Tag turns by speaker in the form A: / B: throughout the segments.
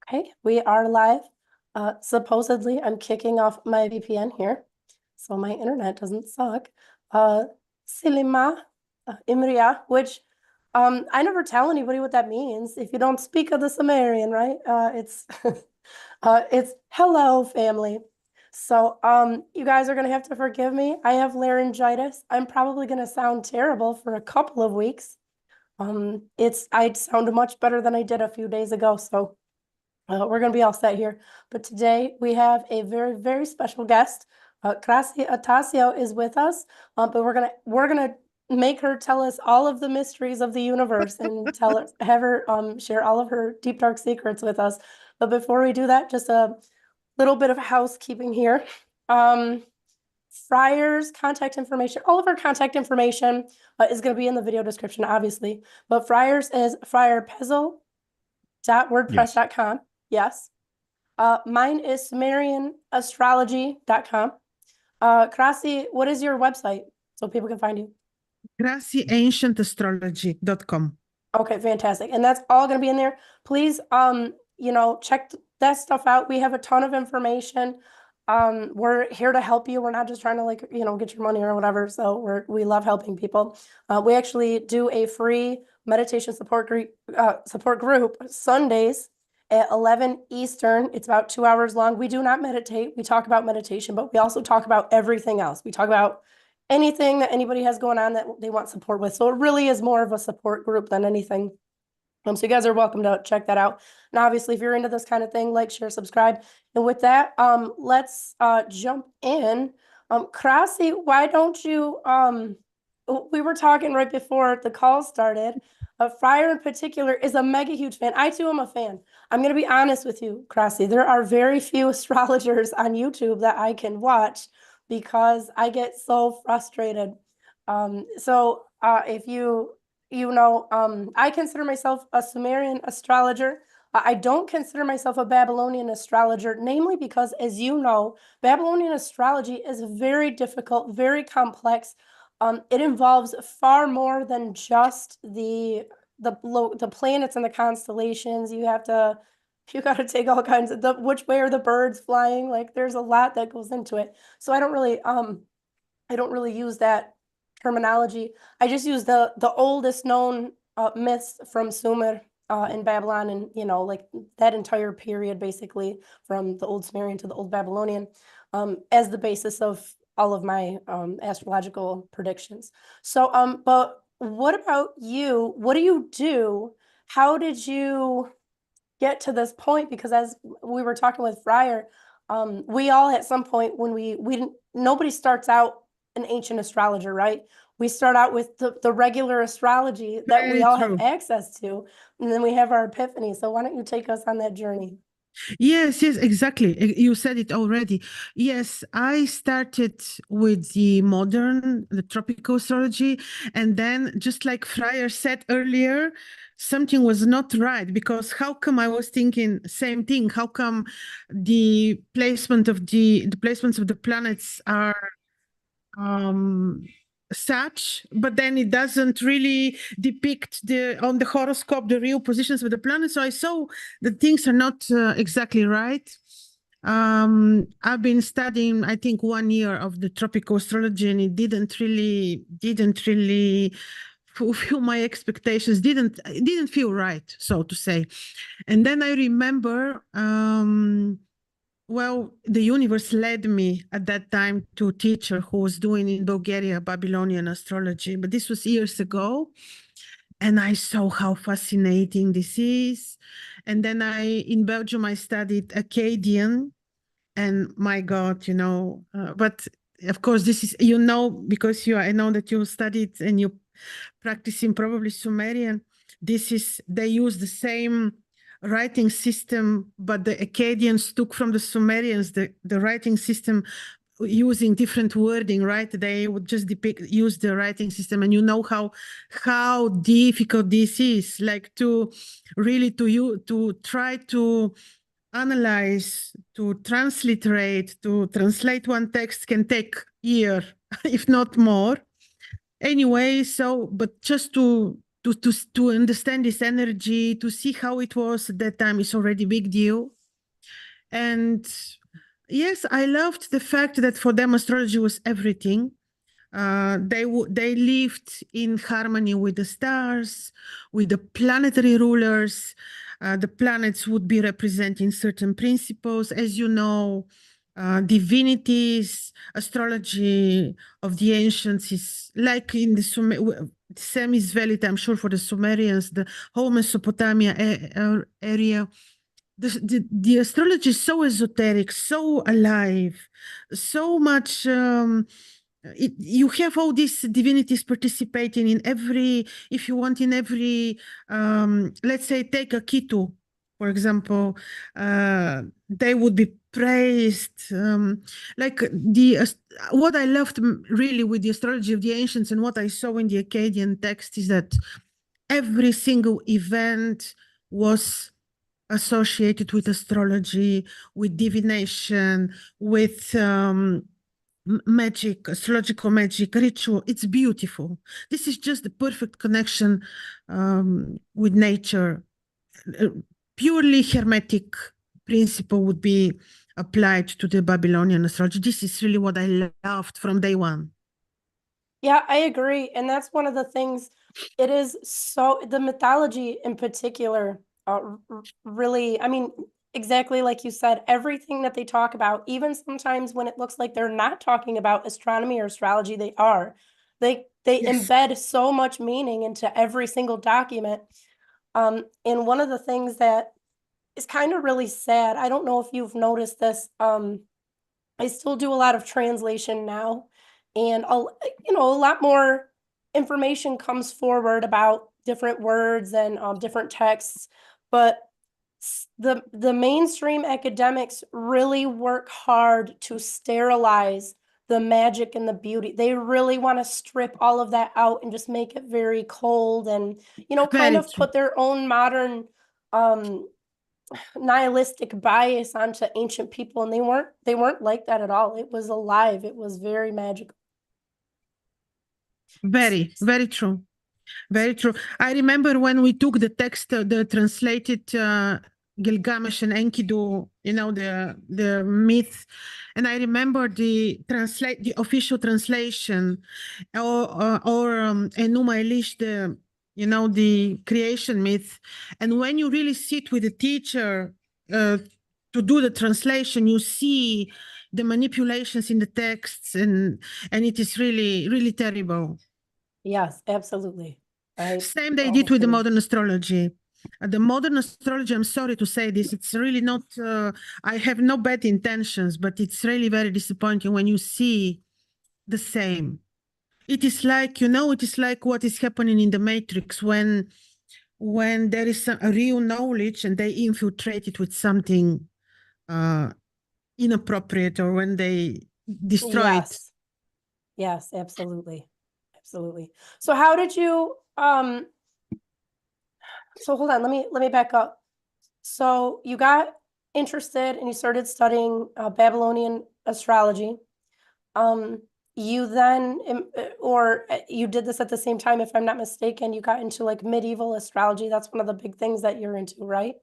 A: Okay, we are live. Supposedly, I'm kicking off my VPN here, so my internet doesn't suck. Silima, Imria, which I never tell anybody what that means. If you don't speak of the Sumerian, right? It's it's hello, family. So you guys are gonna have to forgive me. I have laryngitis. I'm probably gonna sound terrible for a couple of weeks. I sound much better than I did a few days ago, so. We're going to be all set here. But today we have a very, very special guest. Krasi Attasio is with us, but we're gonna make her tell us all of the mysteries of the universe and have her share all of her deep dark secrets with us. But before we do that, just a little bit of housekeeping here. Friar's contact information, all of our contact information is going to be in the video description, obviously. But Friar's is friarpezzle.wordpress.com. Yes. Mine is SumerianAstrology.com. Krasi, what is your website so people can find you?
B: krasiiii
A: Okay, fantastic. And that's all going to be in there. Please, check that stuff out. We have a ton of information. We're here to help you. We're not just trying to get your money or whatever. So we love helping people. We actually do a free meditation support group Sundays at 11 Eastern. It's about 2 hours long. We do not meditate. We talk about meditation, but we also talk about everything else. We talk about anything that anybody has going on that they want support with. So it really is more of a support group than anything. So you guys are welcome to check that out. And obviously, if you're into this kind of thing, like, share, subscribe. And with that, let's jump in. Krasi, why don't you, we were talking right before the call started. Friar in particular is a mega huge fan. I too am a fan. I'm going to be honest with you, Krasi. There are very few astrologers on YouTube that I can watch because I get so frustrated. If I consider myself a Sumerian astrologer. I don't consider myself a Babylonian astrologer, namely because, as you know, Babylonian astrology is very difficult, very complex. It involves far more than just the planets and the constellations. You got to take all kinds of which way are the birds flying? Like, there's a lot that goes into it. So I don't really use that terminology. I just use the oldest known myths from Sumer in Babylon, and like that entire period, basically from the Old Sumerian to the Old Babylonian, as the basis of all of my astrological predictions. So, but what about you? What do you do? How did you get to this point? Because as we were talking with Friar, we all at some point when we didn't, nobody starts out an ancient astrologer, right? We start out with the regular astrology that we all have access to, and then we have our epiphany. So why don't you take us on that journey?
B: Yes, exactly. You said it already. Yes, I started with the tropical astrology, and then just like Friar said earlier, something was not right, because how come I was thinking same thing? How come the placements of the planets are such, but then it doesn't really depict on the horoscope the real positions of the planets. So I saw that things are not exactly right. I've been studying, I think, 1 year of the tropical astrology, and it didn't really fulfill my expectations. Didn't feel right, so to say. And then I remember the universe led me at that time to a teacher who was doing in Bulgaria Babylonian astrology, but this was years ago. And I saw how fascinating this is. And then in Belgium, I studied Akkadian, and my God, but of course, this is, because I know that you studied and you practicing probably Sumerian. They use the same writing system, but the Akkadians took from the Sumerians the writing system using different wording, right? They would just use the writing system, and how difficult this is, like to try to analyze, to translate one text can take a year, if not more. Anyway, but just to to understand this energy, to see how it was at that time is already a big deal. And yes, I loved the fact that for them astrology was everything. They lived in harmony with the stars, with the planetary rulers. The planets would be representing certain principles, as you know. Divinities, astrology of the ancients is like in the same is valid, I'm sure, for the Sumerians, the whole Mesopotamia area. The astrology is so esoteric, so alive, so much. You have all these divinities participating in every, if you want, in every, let's say, take a Kitu, for example, they would be praised. Like what I loved really with the astrology of the ancients and what I saw in the Akkadian text is that every single event was associated with astrology, with divination, with magic, astrological magic, ritual. It's beautiful. This is just the perfect connection with nature. Purely hermetic principle would be applied to the Babylonian astrology. This is really what I loved from day one.
A: Yeah, I agree. And that's one of the things, it is so, the mythology in particular, really, I mean, exactly like you said, everything that they talk about, even sometimes when it looks like they're not talking about astronomy or astrology, they are. They
B: Yes.
A: embed so much meaning into every single document. And one of the things that is kind of really sad, I don't know if you've noticed this, I still do a lot of translation now, and a lot more information comes forward about different words and different texts, but the mainstream academics really work hard to sterilize the magic and the beauty. They really want to strip all of that out and just make it very cold and, kind
B: Very
A: of
B: true.
A: put their own modern nihilistic bias onto ancient people, and they weren't like that at all. It was alive. It was very magical.
B: Very, very true. Very true. I remember when we took the text, the translated Gilgamesh and Enkidu, the myth, and I remember the official translation, or Enuma Elish, the creation myth. And when you really sit with the teacher to do the translation, you see the manipulations in the texts, and it is really, really terrible.
A: Yes, absolutely.
B: Same they did with the modern astrology. The modern astrology, I'm sorry to say this, it's really not, I have no bad intentions, but it's really very disappointing when you see the same. It is like, it is like what is happening in the Matrix when there is a real knowledge and they infiltrate it with something inappropriate, or when they destroy it.
A: Yes, absolutely. Absolutely. So how did you, so hold on, let me back up. So you got interested and you started studying Babylonian astrology. You then, or you did this at the same time, if I'm not mistaken, you got into like medieval astrology. That's one of the big things that you're into, right?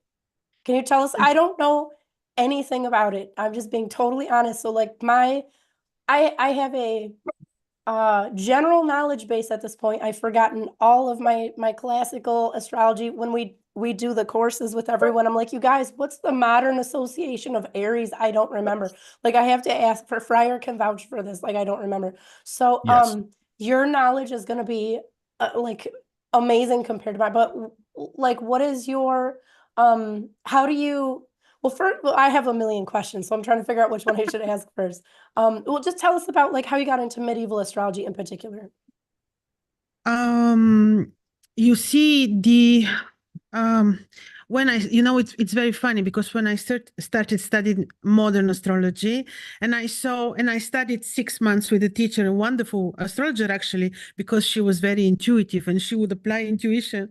A: Can you tell us? I don't know anything about it. I'm just being totally honest. So like I have a general knowledge base at this point. I've forgotten all of my classical astrology. When we do the courses with everyone, I'm like, you guys, what's the modern association of Aries? I don't remember. Like, I have to ask for Friar can vouch for this. Like, I don't remember. So
B: Yes.
A: your knowledge is going to be like amazing compared to mine. But like, what is your how do you, well, I have a million questions, so I'm trying to figure out which one I should ask first. Well, just tell us about like how you got into medieval astrology in particular.
B: You see when it's very funny, because when I started studying modern astrology, and I studied 6 months with a teacher, a wonderful astrologer actually, because she was very intuitive and she would apply intuition.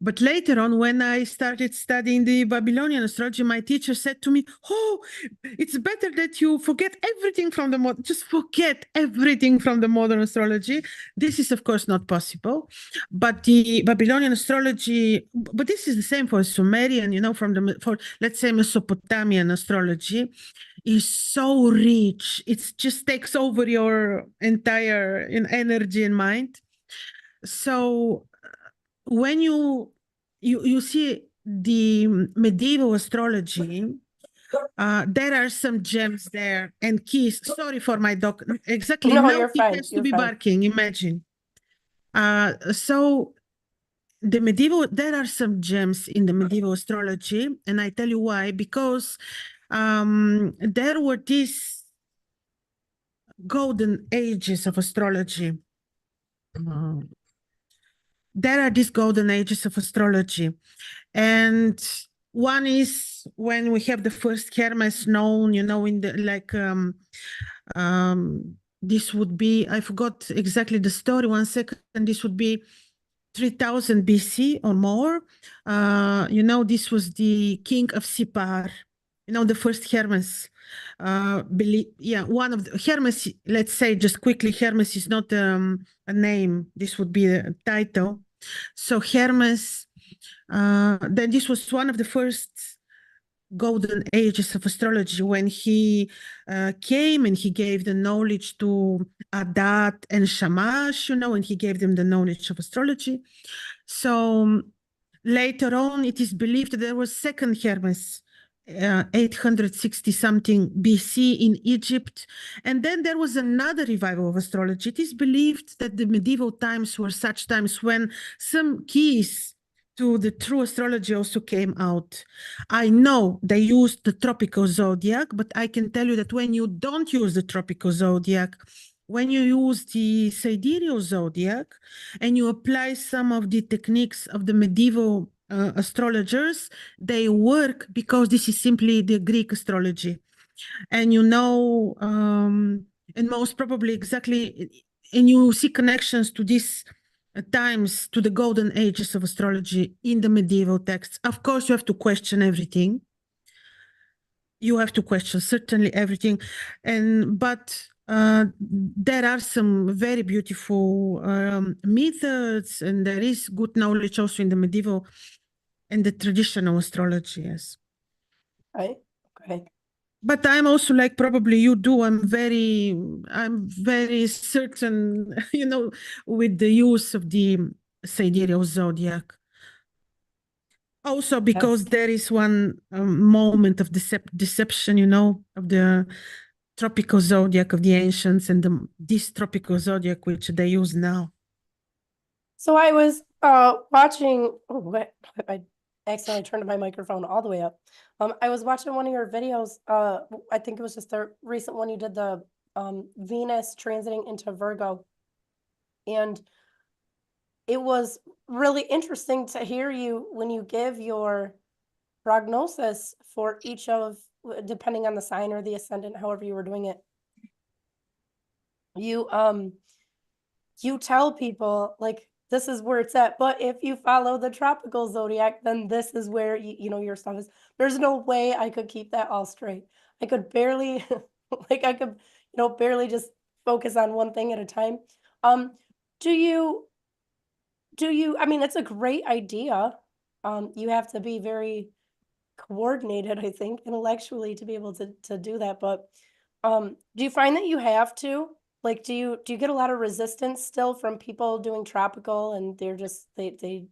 B: But later on, when I started studying the Babylonian astrology, my teacher said to me, "Oh, it's better that you forget everything from just forget everything from the modern astrology." This is, of course, not possible. But the Babylonian astrology, but this is the same for Sumerian, for let's say Mesopotamian astrology, is so rich. It just takes over your entire energy and mind. So when you see the medieval astrology, there are some gems there and keys. Sorry for my dog. Exactly.
A: No,
B: Now
A: you're
B: he
A: fine.
B: has to
A: You're
B: be
A: fine.
B: barking. Imagine. So there are some gems in the medieval astrology, and I tell you why. Because there were these golden ages of astrology. There are these golden ages of astrology, and one is when we have the first Hermes known, in the this would be, I forgot exactly the story. 1 second. This would be 3000 BC or more. This was the king of Sipar, the first Hermes. One of the Hermes, let's say just quickly, Hermes is not a name. This would be a title. So Hermes, then this was one of the first golden ages of astrology when he came and he gave the knowledge to Adat and Shamash, and he gave them the knowledge of astrology. So later on, it is believed that there was second Hermes, 860 something BC in Egypt. And then there was another revival of astrology. It is believed that the medieval times were such times when some keys to the true astrology also came out. I know they used the tropical zodiac, but I can tell you that when you don't use the tropical zodiac, when you use the sidereal zodiac and you apply some of the techniques of the medieval astrologers, they work because this is simply the Greek astrology. And and most probably exactly, and you see connections to these times, to the golden ages of astrology in the medieval texts. Of course, you have to question everything. You have to question certainly everything, but there are some very beautiful methods, and there is good knowledge also in the medieval and the traditional astrology. Yes.
A: Right. Okay.
B: But I'm also like probably you do. I'm very certain, with the use of the sidereal zodiac. Also because there is one moment of deception, of the tropical zodiac of the ancients and this tropical zodiac which they use now.
A: So I was watching. Oh, what? I accidentally turned my microphone all the way up. I was watching one of your videos. I think it was just the recent one you did, the Venus transiting into Virgo, and it was really interesting to hear you when you give your prognosis for each of, depending on the sign or the ascendant, however you were doing it. You tell people like this is where it's at, but if you follow the tropical zodiac, then this is where your stuff is. There's no way I could keep that all straight. I could barely barely just focus on one thing at a time. Do you I mean, it's a great idea. You have to be very coordinated, I think, intellectually to be able to do that. But do you find that you have to? Like, do you get a lot of resistance still from people doing tropical and they're just they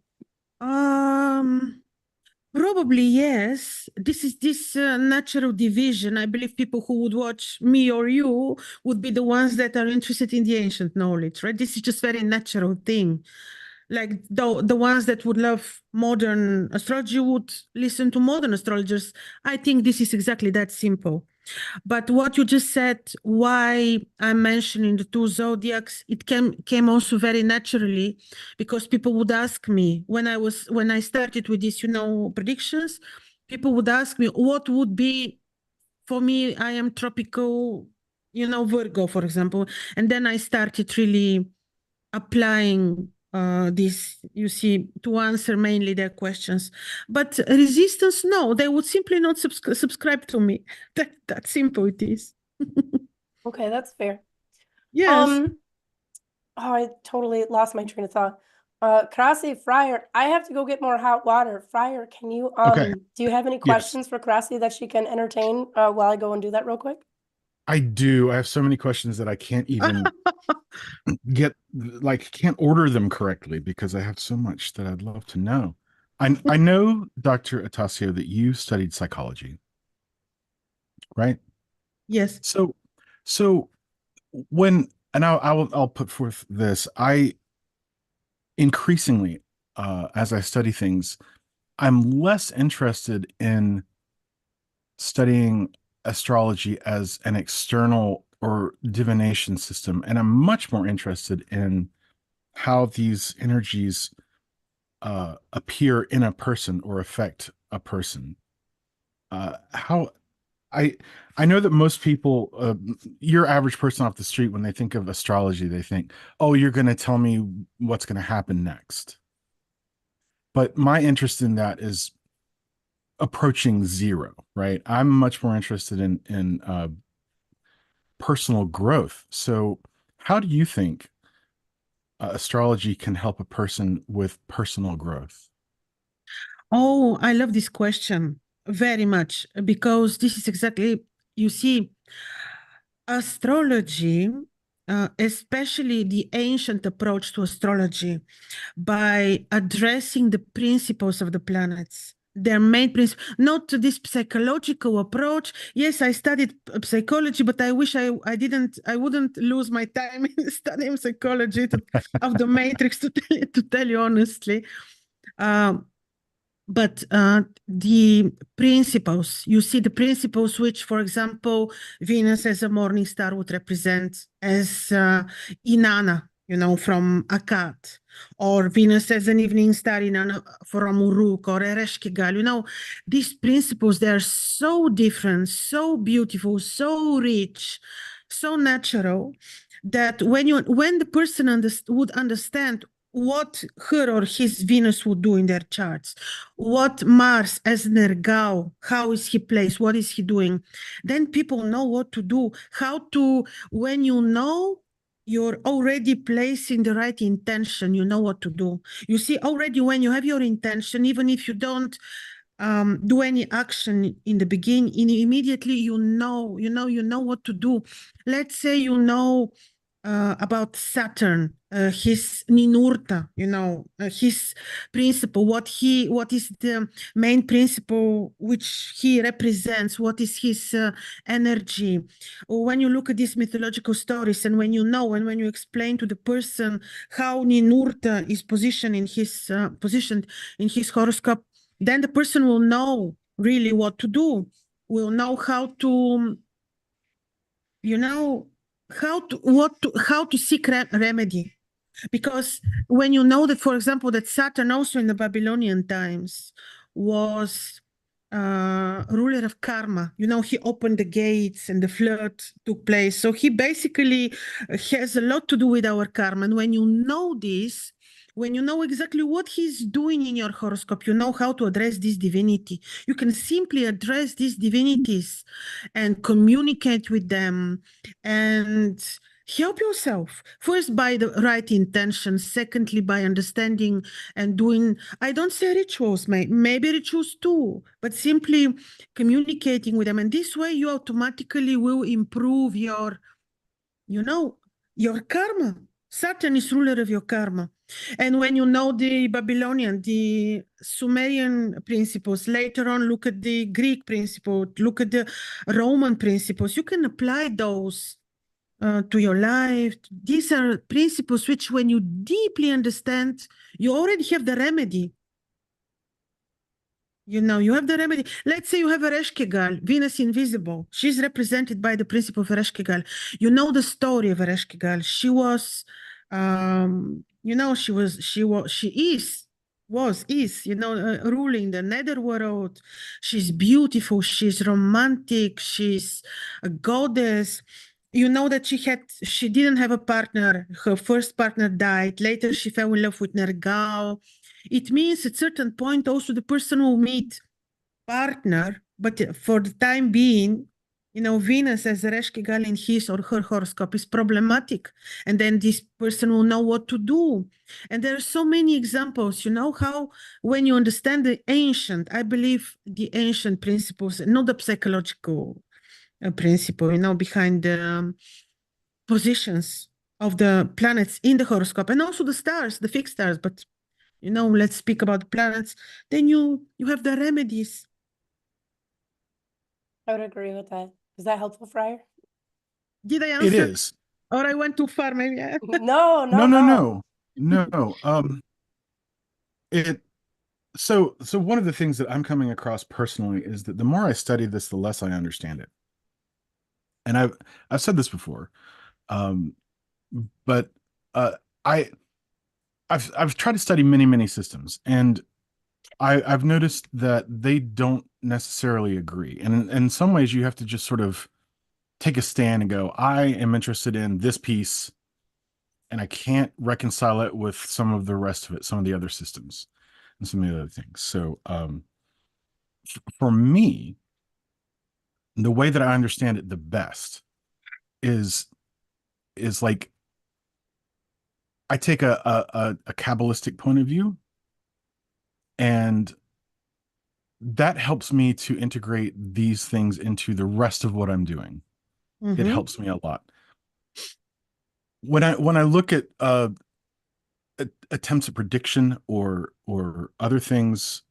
B: Probably yes. This is this natural division. I believe people who would watch me or you would be the ones that are interested in the ancient knowledge, right? This is just very natural thing. Like the ones that would love modern astrology would listen to modern astrologers. I think this is exactly that simple. But what you just said, why I'm mentioning the two zodiacs, it came also very naturally because people would ask me when I started with these, predictions, people would ask me what would be for me. I am tropical, Virgo, for example, and then I started really applying this, you see, to answer mainly their questions. But resistance, no, they would simply not subscribe to me. That simple it is.
A: Okay, that's fair.
B: Yes.
A: Oh, I totally lost my train of thought. Krasi, Friar, I have to go get more hot water. Friar, can you,
C: Okay.
A: do you have any
C: Yes,
A: questions for Krasi that she can entertain, while I go and do that real quick?
C: I do. I have so many questions that I can't even can't order them correctly because I have so much that I'd love to know. I know, Dr. Atassio, that you studied psychology, right?
B: Yes.
C: So when and I'll put forth this. I increasingly, as I study things, I'm less interested in studying astrology as an external or divination system, and I'm much more interested in how these energies appear in a person or affect a person. How I I know that most people, your average person off the street, when they think of astrology, they think, "Oh, you're going to tell me what's going to happen next." But my interest in that is approaching zero, right? I'm much more interested in personal growth. So, how do you think astrology can help a person with personal growth?
B: Oh, I love this question very much because this is exactly, you see, astrology, especially the ancient approach to astrology, by addressing the principles of the planets, their main principle, not to this psychological approach. Yes, I studied psychology, but I wish I wouldn't lose my time in studying psychology of the matrix, to tell you honestly. But the principles, you see the principles which, for example, Venus as a morning star would represent as Inanna, from Akkad, or Venus as an evening star, Inanna from Uruk or Ereshkigal. These principles, they are so different, so beautiful, so rich, so natural, that when the person would understand what her or his Venus would do in their charts, what Mars as Nergal, how is he placed, what is he doing, then people know what to do, when you're already placing the right intention, you know what to do. You see, already when you have your intention, even if you don't do any action in the beginning, immediately you know what to do. Let's say about Saturn, his Ninurta, his principle, what is the main principle which he represents, what is his energy. When you look at these mythological stories, and when you explain to the person how Ninurta is positioned in his horoscope, then the person will know really what to do, will know how to seek remedy. Because when you know that, for example, that Saturn also in the Babylonian times was ruler of karma, he opened the gates and the flood took place. So he basically has a lot to do with our karma. And when you know this, when you know exactly what he's doing in your horoscope, you know how to address this divinity. You can simply address these divinities and communicate with them and help yourself, first by the right intention, secondly by understanding and doing, I don't say rituals, maybe rituals too, but simply communicating with them. And this way you automatically will improve your karma. Saturn is ruler of your karma. And when you know the Babylonian, the Sumerian principles, later on look at the Greek principle, look at the Roman principles, you can apply those to your life. These are principles which, when you deeply understand, you already have the remedy. You have the remedy. Let's say you have Ereshkigal, Venus invisible. She's represented by the principle of Ereshkigal. You know the story of Ereshkigal. She was, ruling the netherworld. She's beautiful. She's romantic. She's a goddess. You know that she didn't have a partner. Her first partner died. Later, she fell in love with Nergal. It means at certain point also the person will meet partner, but for the time being, Venus as a Reshkigal in his or her horoscope is problematic. And then this person will know what to do. And there are so many examples, how when you understand the ancient, I believe the ancient principles, not the psychological principle, behind the positions of the planets in the horoscope and also the stars, the fixed stars. But, let's speak about the planets. Then you have the remedies.
A: I would agree with that. Is that helpful, Friar?
B: Did I answer?
C: It is.
B: Or I went too far, maybe.
A: No,
C: No,
A: no,
C: no,
A: no.
C: no. So one of the things that I'm coming across personally is that the more I study this, the less I understand it. And I've said this before, but I've tried to study many systems, and I've noticed that they don't necessarily agree. And in some ways, you have to just sort of take a stand and go, I am interested in this piece, and I can't reconcile it with some of the rest of it, some of the other systems and some of the other things. So for me, the way that I understand it the best is like I take a Kabbalistic point of view, and that helps me to integrate these things into the rest of what I'm doing. It helps me a lot. When I look at attempts at prediction or other things,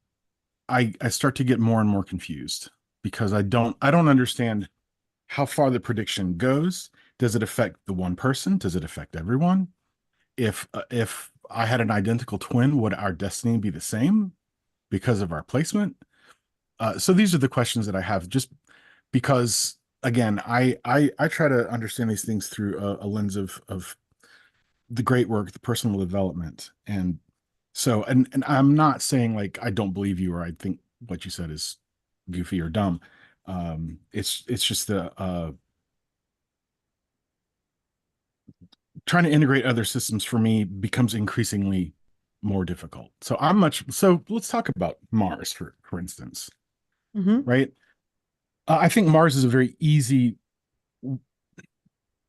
C: I start to get more and more confused because I don't understand how far the prediction goes. Does it affect the one person? Does it affect everyone? If I had an identical twin, would our destiny be the same because of our placement? So these are the questions that I have, just because, again, I try to understand these things through a lens of the great work, the personal development. And so, and I'm not saying like I don't believe you or I think what you said is goofy or dumb. It's just the trying to integrate other systems for me becomes increasingly more difficult. So let's talk about Mars for instance, right? I think Mars is a very easy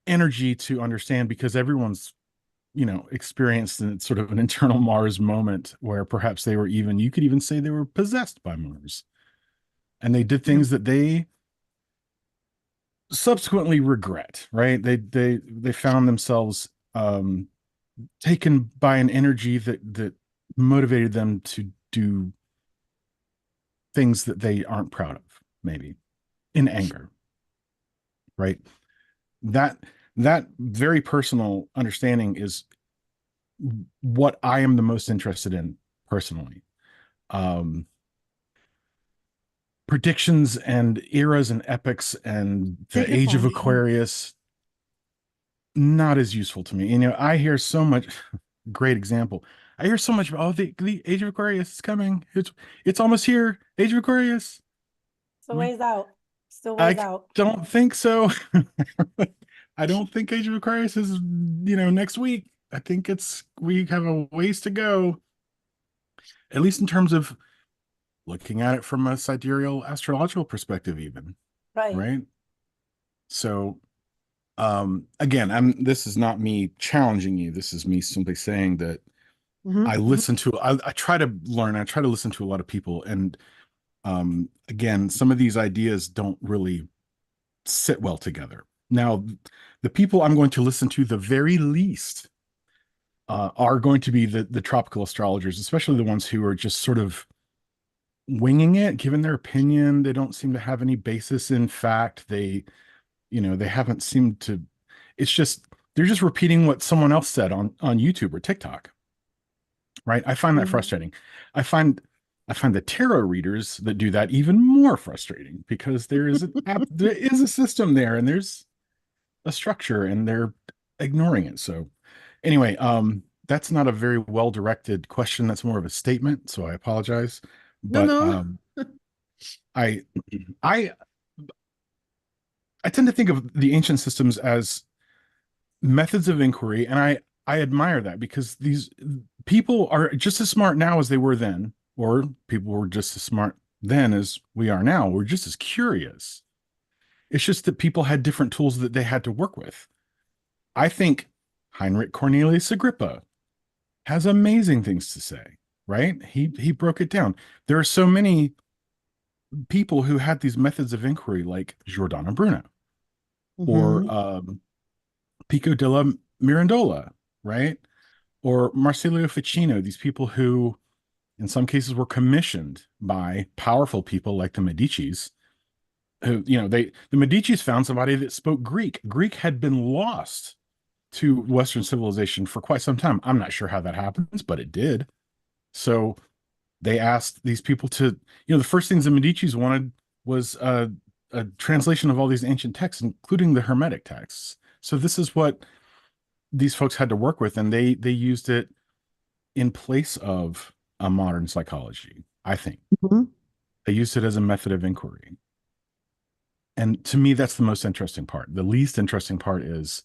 C: energy to understand because everyone's experienced sort of an internal Mars moment where perhaps you could even say they were possessed by Mars, and they did things that they subsequently regret, right? They found themselves taken by an energy that motivated them to do things that they aren't proud of, maybe in anger, right? That very personal understanding is what I am the most interested in personally. Predictions and eras and epochs and the age of Aquarius, not as useful to me. I hear so much. Great example. I hear so much about, the age of Aquarius is coming. It's almost here. Age of Aquarius.
A: Still ways out. Still ways out.
C: Don't think so. I don't think Age of Aquarius is, next week. I think we have a ways to go, at least in terms of looking at it from a sidereal astrological perspective, even. Right. So, again, this is not me challenging you. This is me simply saying that I try to learn. I try to listen to a lot of people, and again, some of these ideas don't really sit well together. Now, the people I'm going to listen to the very least are going to be the tropical astrologers, especially the ones who are just sort of winging it, giving their opinion. They don't seem to have any basis in fact. They haven't seemed to. It's just they're just repeating what someone else said on YouTube or TikTok. Right? I find that frustrating. I find the tarot readers that do that even more frustrating because there is a system there and there's a structure and they're ignoring it. So anyway, that's not a very well-directed question. That's more of a statement. So I apologize. But
B: no.
C: I tend to think of the ancient systems as methods of inquiry, and I admire that because these people are just as smart now as they were then, or people were just as smart then as we are now. We're just as curious. It's just that people had different tools that they had to work with. I think Heinrich Cornelius Agrippa has amazing things to say, right? He broke it down. There are so many people who had these methods of inquiry, like Giordano Bruno or Pico della Mirandola, right? Or Marsilio Ficino, these people who, in some cases, were commissioned by powerful people like the Medicis. Who, the Medicis found somebody that spoke Greek. Greek had been lost to Western civilization for quite some time. I'm not sure how that happens, but it did. So they asked these people to, the first things the Medicis wanted was a translation of all these ancient texts, including the Hermetic texts. So this is what these folks had to work with, and they used it in place of a modern psychology, I think. They used it as a method of inquiry. And to me, that's the most interesting part. The least interesting part is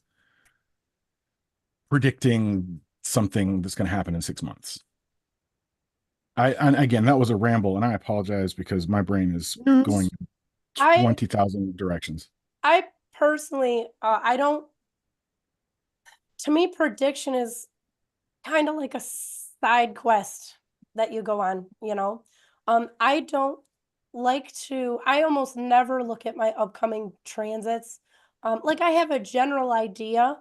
C: predicting something that's going to happen in 6 months. And again, that was a ramble, and I apologize because my brain is going 20,000 directions.
A: I personally, to me, prediction is kind of like a side quest that you go on, I don't like to, I almost never look at my upcoming transits. Like I have a general idea,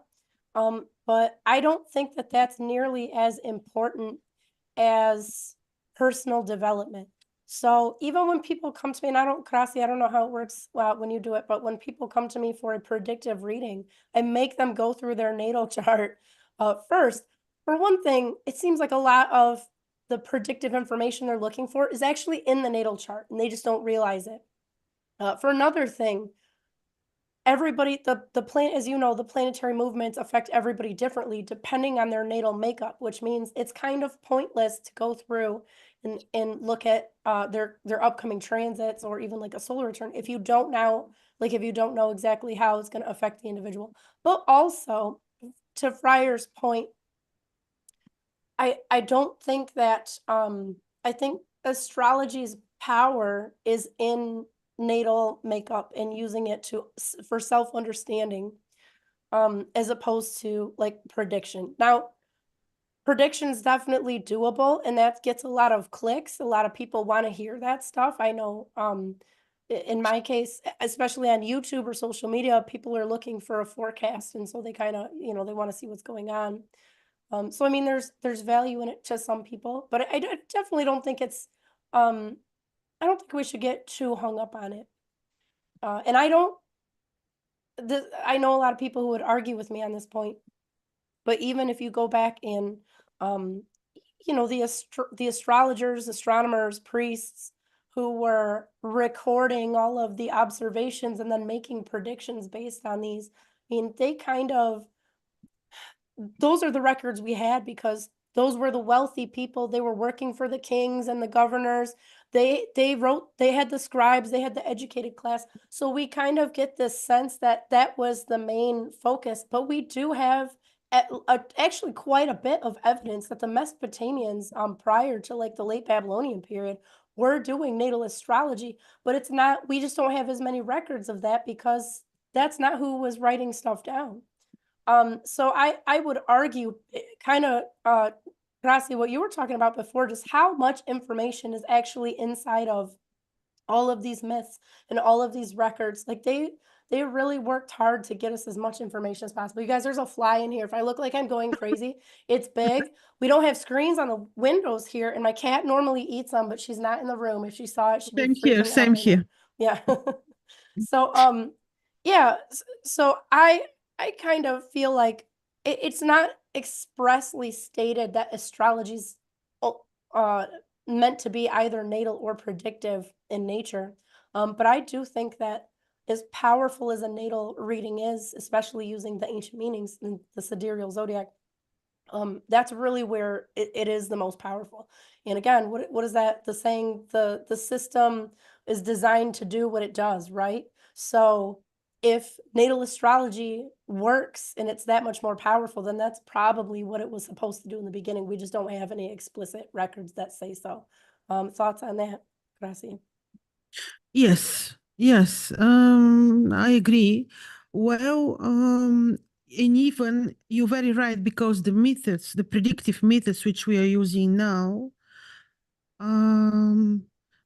A: but I don't think that that's nearly as important as personal development. So even when people come to me, and Krasi, I don't know how it works when you do it, but when people come to me for a predictive reading, I make them go through their natal chart first. For one thing, it seems like a lot of the predictive information they're looking for is actually in the natal chart, and they just don't realize it. For another thing, everybody, as you know, the planetary movements affect everybody differently depending on their natal makeup, which means it's kind of pointless to go through and look at their upcoming transits or even like a solar return if you don't know exactly how it's going to affect the individual. But also, to Freier's point, I don't think that I think astrology's power is in natal makeup and using it for self-understanding as opposed to like prediction. Now, prediction is definitely doable, and that gets a lot of clicks. A lot of people want to hear that stuff. I know in my case, especially on YouTube or social media, people are looking for a forecast, and so they kind of, they want to see what's going on. So I mean, there's value in it to some people, but I definitely don't think it's I don't think we should get too hung up on it. And I know a lot of people who would argue with me on this point, but even if you go back in, the astrologers, astronomers, priests who were recording all of the observations and then making predictions based on these, I mean, those are the records we had because those were the wealthy people. They were working for the kings and the governors. They had the scribes, they had the educated class. So we kind of get this sense that that was the main focus, but we do have actually quite a bit of evidence that the Mesopotamians prior to like the late Babylonian period were doing natal astrology, but it's not, we just don't have as many records of that because that's not who was writing stuff down. So I would argue kind of, Krasi, what you were talking about before, just how much information is actually inside of all of these myths and all of these records. Like they really worked hard to get us as much information as possible. You guys, there's a fly in here. If I look like I'm going crazy, it's big. We don't have screens on the windows here, and my cat normally eats them, but she's not in the room. If she saw it, she'd be freaking out
B: Same
A: right
B: here.
A: now. Yeah. So yeah, so I kind of feel like it's not expressly stated that astrology's meant to be either natal or predictive in nature. But I do think that as powerful as a natal reading is, especially using the ancient meanings in the sidereal zodiac, that's really where it is the most powerful. And again, what is that? The saying, the system is designed to do what it does, right? So if natal astrology works and it's that much more powerful, then that's probably what it was supposed to do in the beginning. We just don't have any explicit records that say so. Thoughts on that, Krasi?
B: Yes, Yes, I agree. Well, and even you're very right, because the methods, the predictive methods which we are using now,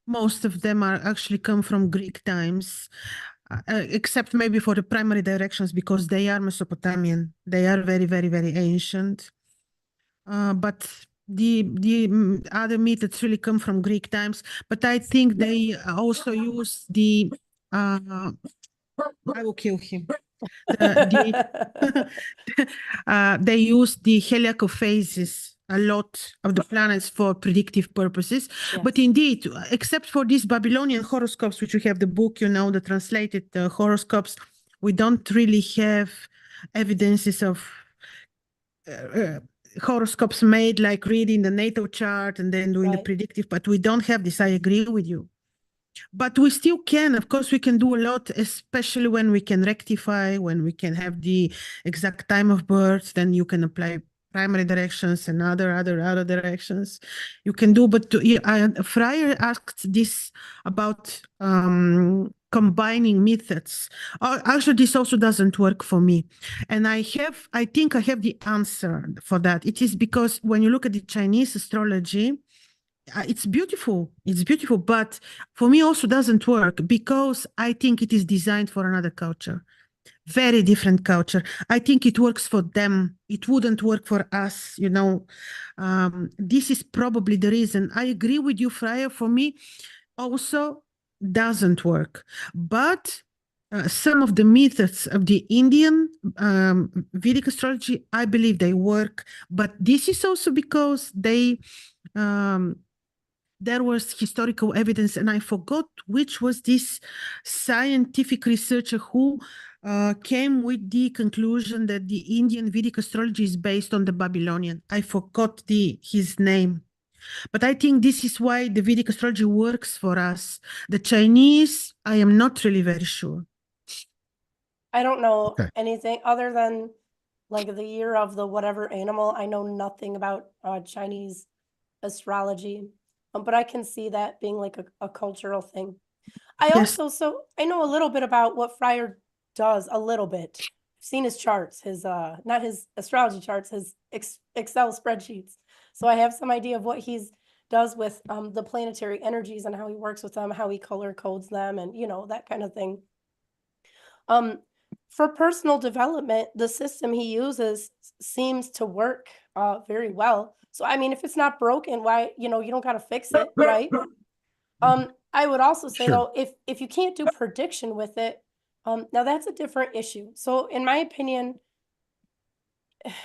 B: most of them are actually come from Greek times, except maybe for the primary directions, because they are Mesopotamian. They are very, very, very ancient. But the other methods really come from Greek times. But I think they also use the I will kill him. They use the heliacophases a lot of the planets for predictive purposes.
A: Yes.
B: But indeed, except for these Babylonian horoscopes, which we have the book, you know, the translated horoscopes, we don't really have evidences of horoscopes made, like reading the natal chart and then doing the
A: Right.
B: predictive, but we don't have this. I agree with you. But we still can, of course, we can do a lot, especially when we can rectify, when we can have the exact time of birth, then you can apply primary directions and other directions you can do. But Fryer asked this about combining methods. Actually, this also doesn't work for me. And I think I have the answer for that. It is because when you look at the Chinese astrology, it's beautiful. It's beautiful, but for me also doesn't work, because I think it is designed for another culture, very different culture. I think it works for them. It wouldn't work for us, you know. This is probably the reason. I agree with you, Fryer. For me, also doesn't work. But some of the methods of the Indian Vedic astrology, I believe they work. But this is also because there was historical evidence, and I forgot which was this scientific researcher who came with the conclusion that the Indian Vedic astrology is based on the Babylonian. I forgot his name. But I think this is why the Vedic astrology works for us. The Chinese, I am not really very sure.
A: I don't know
C: Okay.
A: anything other than like the year of the whatever animal. I know nothing about Chinese astrology, but I can see that being like a cultural thing.
B: Yes.
A: I know a little bit about what Fryer does, a little bit. I've seen his charts, his not his astrology charts, his Excel spreadsheets. So I have some idea of what he's does with the planetary energies and how he works with them, how he color codes them, and you know, that kind of thing. For personal development, the system he uses seems to work very well. So I mean, if it's not broken, why, you know, you don't got to fix it, right? I would also say
C: Sure.
A: though, if you can't do prediction with it, now that's a different issue. So in my opinion,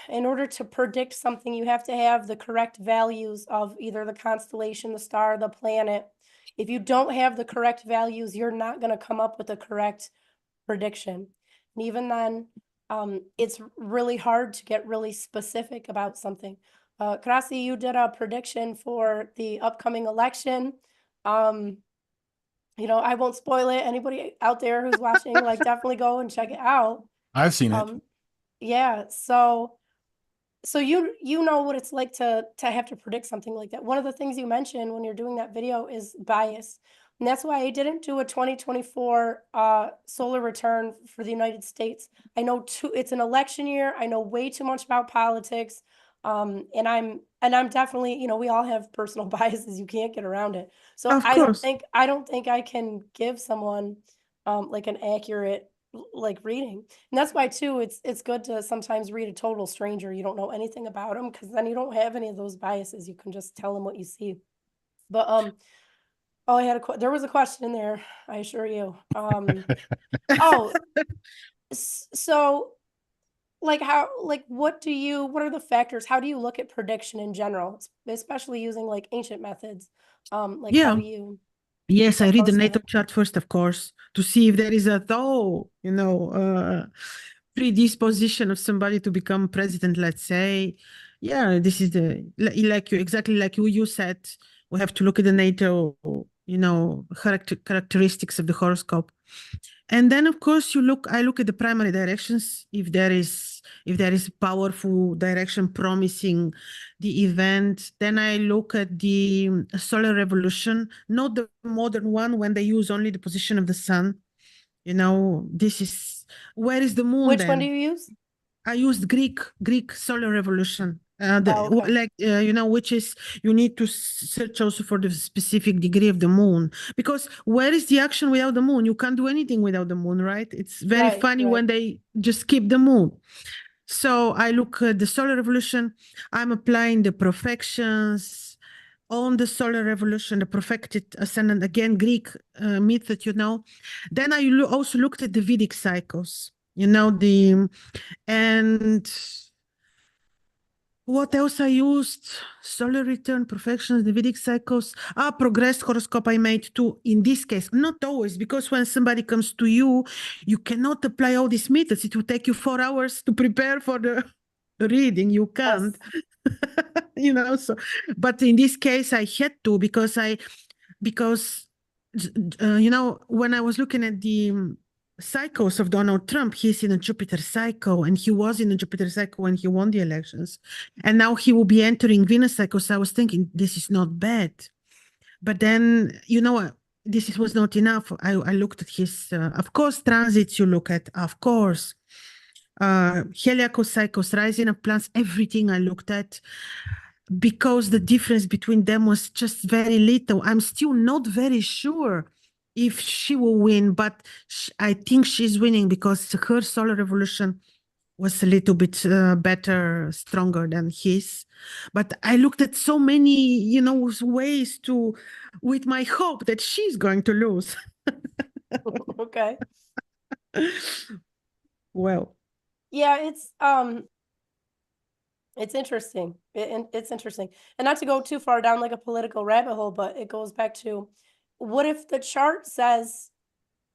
A: in order to predict something, you have to have the correct values of either the constellation, the star, the planet. If you don't have the correct values, you're not going to come up with the correct prediction. And even then, it's really hard to get really specific about something. Krasi, you did a prediction for the upcoming election. You know, I won't spoil it. Anybody out there who's watching, like, definitely go and check it out.
C: I've seen it.
A: Yeah, so you know what it's like to have to predict something like that. One of the things you mentioned when you're doing that video is bias. And that's why I didn't do a 2024 solar return for the United States. I know it's an election year. I know way too much about politics. And I'm definitely, you know, we all have personal biases. You can't get around it. So
B: Of
A: I don't
B: course.
A: think I can give someone like an accurate like reading. And that's why too it's good to sometimes read a total stranger. You don't know anything about them, because then you don't have any of those biases. You can just tell them what you see. But oh, I had there was a question in there, I assure you. Oh, so like what are the factors? How do you look at prediction in general, especially using like ancient methods? Like how
B: Yeah.
A: do you
B: Yes, I read the
A: approach
B: natal
A: that?
B: chart first, of course, to see if there is a predisposition of somebody to become president, let's say. Yeah, this is exactly like you said, we have to look at the natal, characteristics of the horoscope. And then of course I look at the primary directions if there is a powerful direction promising the event. Then I look at the solar revolution, not the modern one when they use only the position of the sun. This is where is the moon
A: Which one do
B: then?
A: you use?
B: I used Greek solar revolution.
A: Okay.
B: Which is you need to search also for the specific degree of the moon, because where is the action without the moon? You can't do anything without the moon, right? It's very
A: Right,
B: funny when they just keep the moon. So I look at the solar revolution. I'm applying the profections on the solar revolution, the profected ascendant, again, Greek method, Then I also looked at the Vedic cycles, and what else I used? Solar return, profections, the Vedic cycles. Progressed horoscope I made too. In this case, not always, because when somebody comes to you, you cannot apply all these methods. It will take you 4 hours to prepare for the reading. You can't, so, but in this case, I had to because when I was looking at the cycles of Donald Trump, he's in a Jupiter cycle, and he was in a Jupiter cycle when he won the elections. And now he will be entering Venus cycle. So I was thinking, this is not bad. But then, this was not enough. I looked at his, of course, transits you look at, of course. Heliacal cycles, rising of plants, everything I looked at, because the difference between them was just very little. I'm still not very sure if she will win, but I think she's winning because her solar revolution was a little bit better, stronger than his. But I looked at so many, ways with my hope that she's going to lose.
A: Okay.
B: Well.
A: Yeah, it's interesting. It's interesting. And not to go too far down like a political rabbit hole, but it goes back to, what if the chart says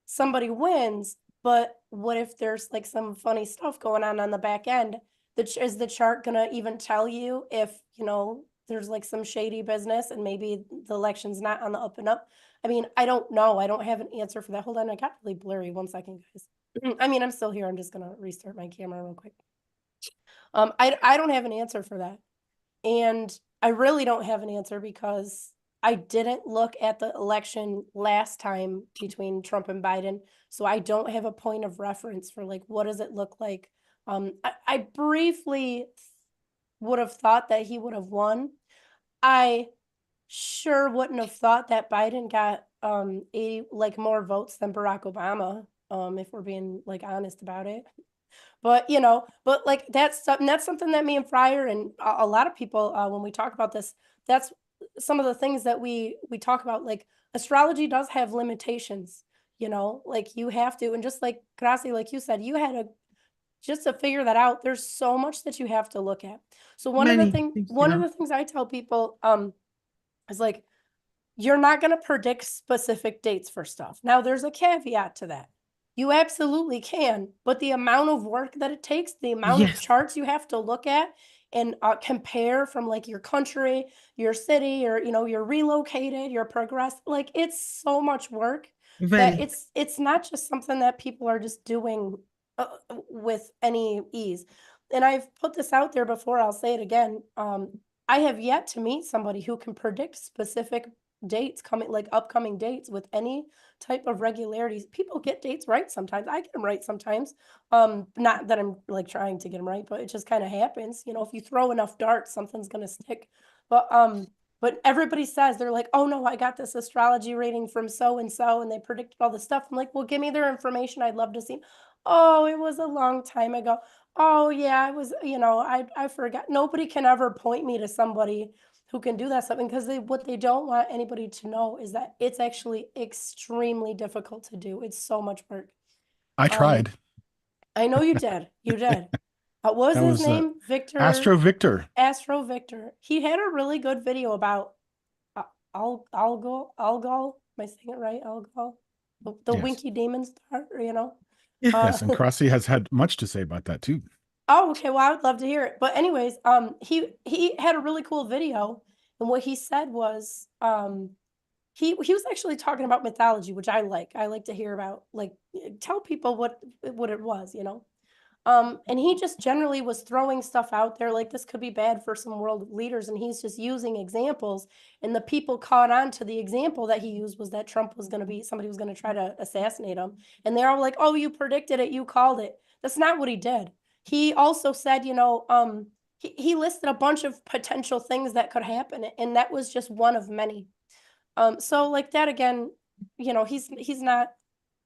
A: somebody wins, but what if there's like some funny stuff going on the back end? Is the chart gonna even tell you if, there's like some shady business and maybe the election's not on the up and up? I mean, I don't know. I don't have an answer for that. Hold on, I got really blurry. 1 second, guys. I mean, I'm still here. I'm just gonna restart my camera real quick. I don't have an answer for that. And I really don't have an answer because I didn't look at the election last time between Trump and Biden. So I don't have a point of reference for like, what does it look like? I briefly would have thought that he would have won. I sure wouldn't have thought that Biden got 80 like more votes than Barack Obama, if we're being like honest about it. But but like that's something that me and Fryer and a lot of people, when we talk about this, that's some of the things that we talk about. Like, astrology does have limitations, like you have to, and just like Krasi, like you said, you had just to figure that out. There's so much that you have to look at. So one of the things I tell people is like, you're not going to predict specific dates for stuff. Now there's a caveat to that. You absolutely can, but the amount of work that it takes, the amount of charts you have to look at and compare from like your country, your city, or you're relocated, you're progressed, like it's so much work that it's not just something that people are just doing with any ease. And I've put this out there before, I'll say it again. I have yet to meet somebody who can predict specific dates upcoming dates with any type of regularities. People get dates right sometimes. I get them right sometimes. Not that I'm like trying to get them right, but it just kind of happens. If you throw enough darts, something's gonna stick. But everybody says, they're like, oh no, I got this astrology reading from so and so, and they predicted all this stuff. I'm like, well, give me their information. I'd love to see. Oh, it was a long time ago. Oh yeah, I was, I forgot. Nobody can ever point me to somebody who can do that stuff, because what they don't want anybody to know is that it's actually extremely difficult to do. It's so much work.
C: I tried.
A: I know you did. You did. What was his name? Victor.
C: Astro Victor.
A: Astro Victor. He had a really good video about Algol. Am I saying it right? Algol. The
C: Yes.
A: Winky Demon Star,
C: Yes, and Krasi has had much to say about that too.
A: Oh, okay. Well, I would love to hear it. But anyways, he had a really cool video, and what he said was, he was actually talking about mythology, which I like. I like to hear about, like, tell people what it was, you know. And he just generally was throwing stuff out there like this could be bad for some world leaders, and he's just using examples, and the people caught on to the example that he used was that Trump was going to be somebody was going to try to assassinate him, and they're all like, "Oh, you predicted it, you called it." That's not what he did. He also said, you know, he listed a bunch of potential things that could happen, and that was just one of many. So like that again, you know, he's not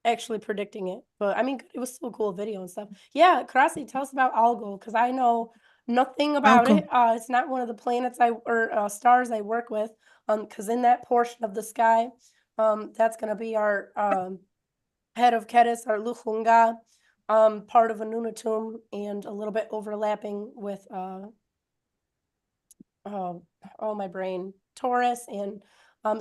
A: actually predicting it, but I mean, it was still a cool video and stuff. Yeah, Krasi, tell us about Algol, because I know nothing about
B: Algol.
A: it. It's not one of the planets or stars I work with. Because in that portion of the sky, that's gonna be our head of Ketis, our Luchunga, part of a Nunatum, and a little bit overlapping with oh my brain, Taurus, and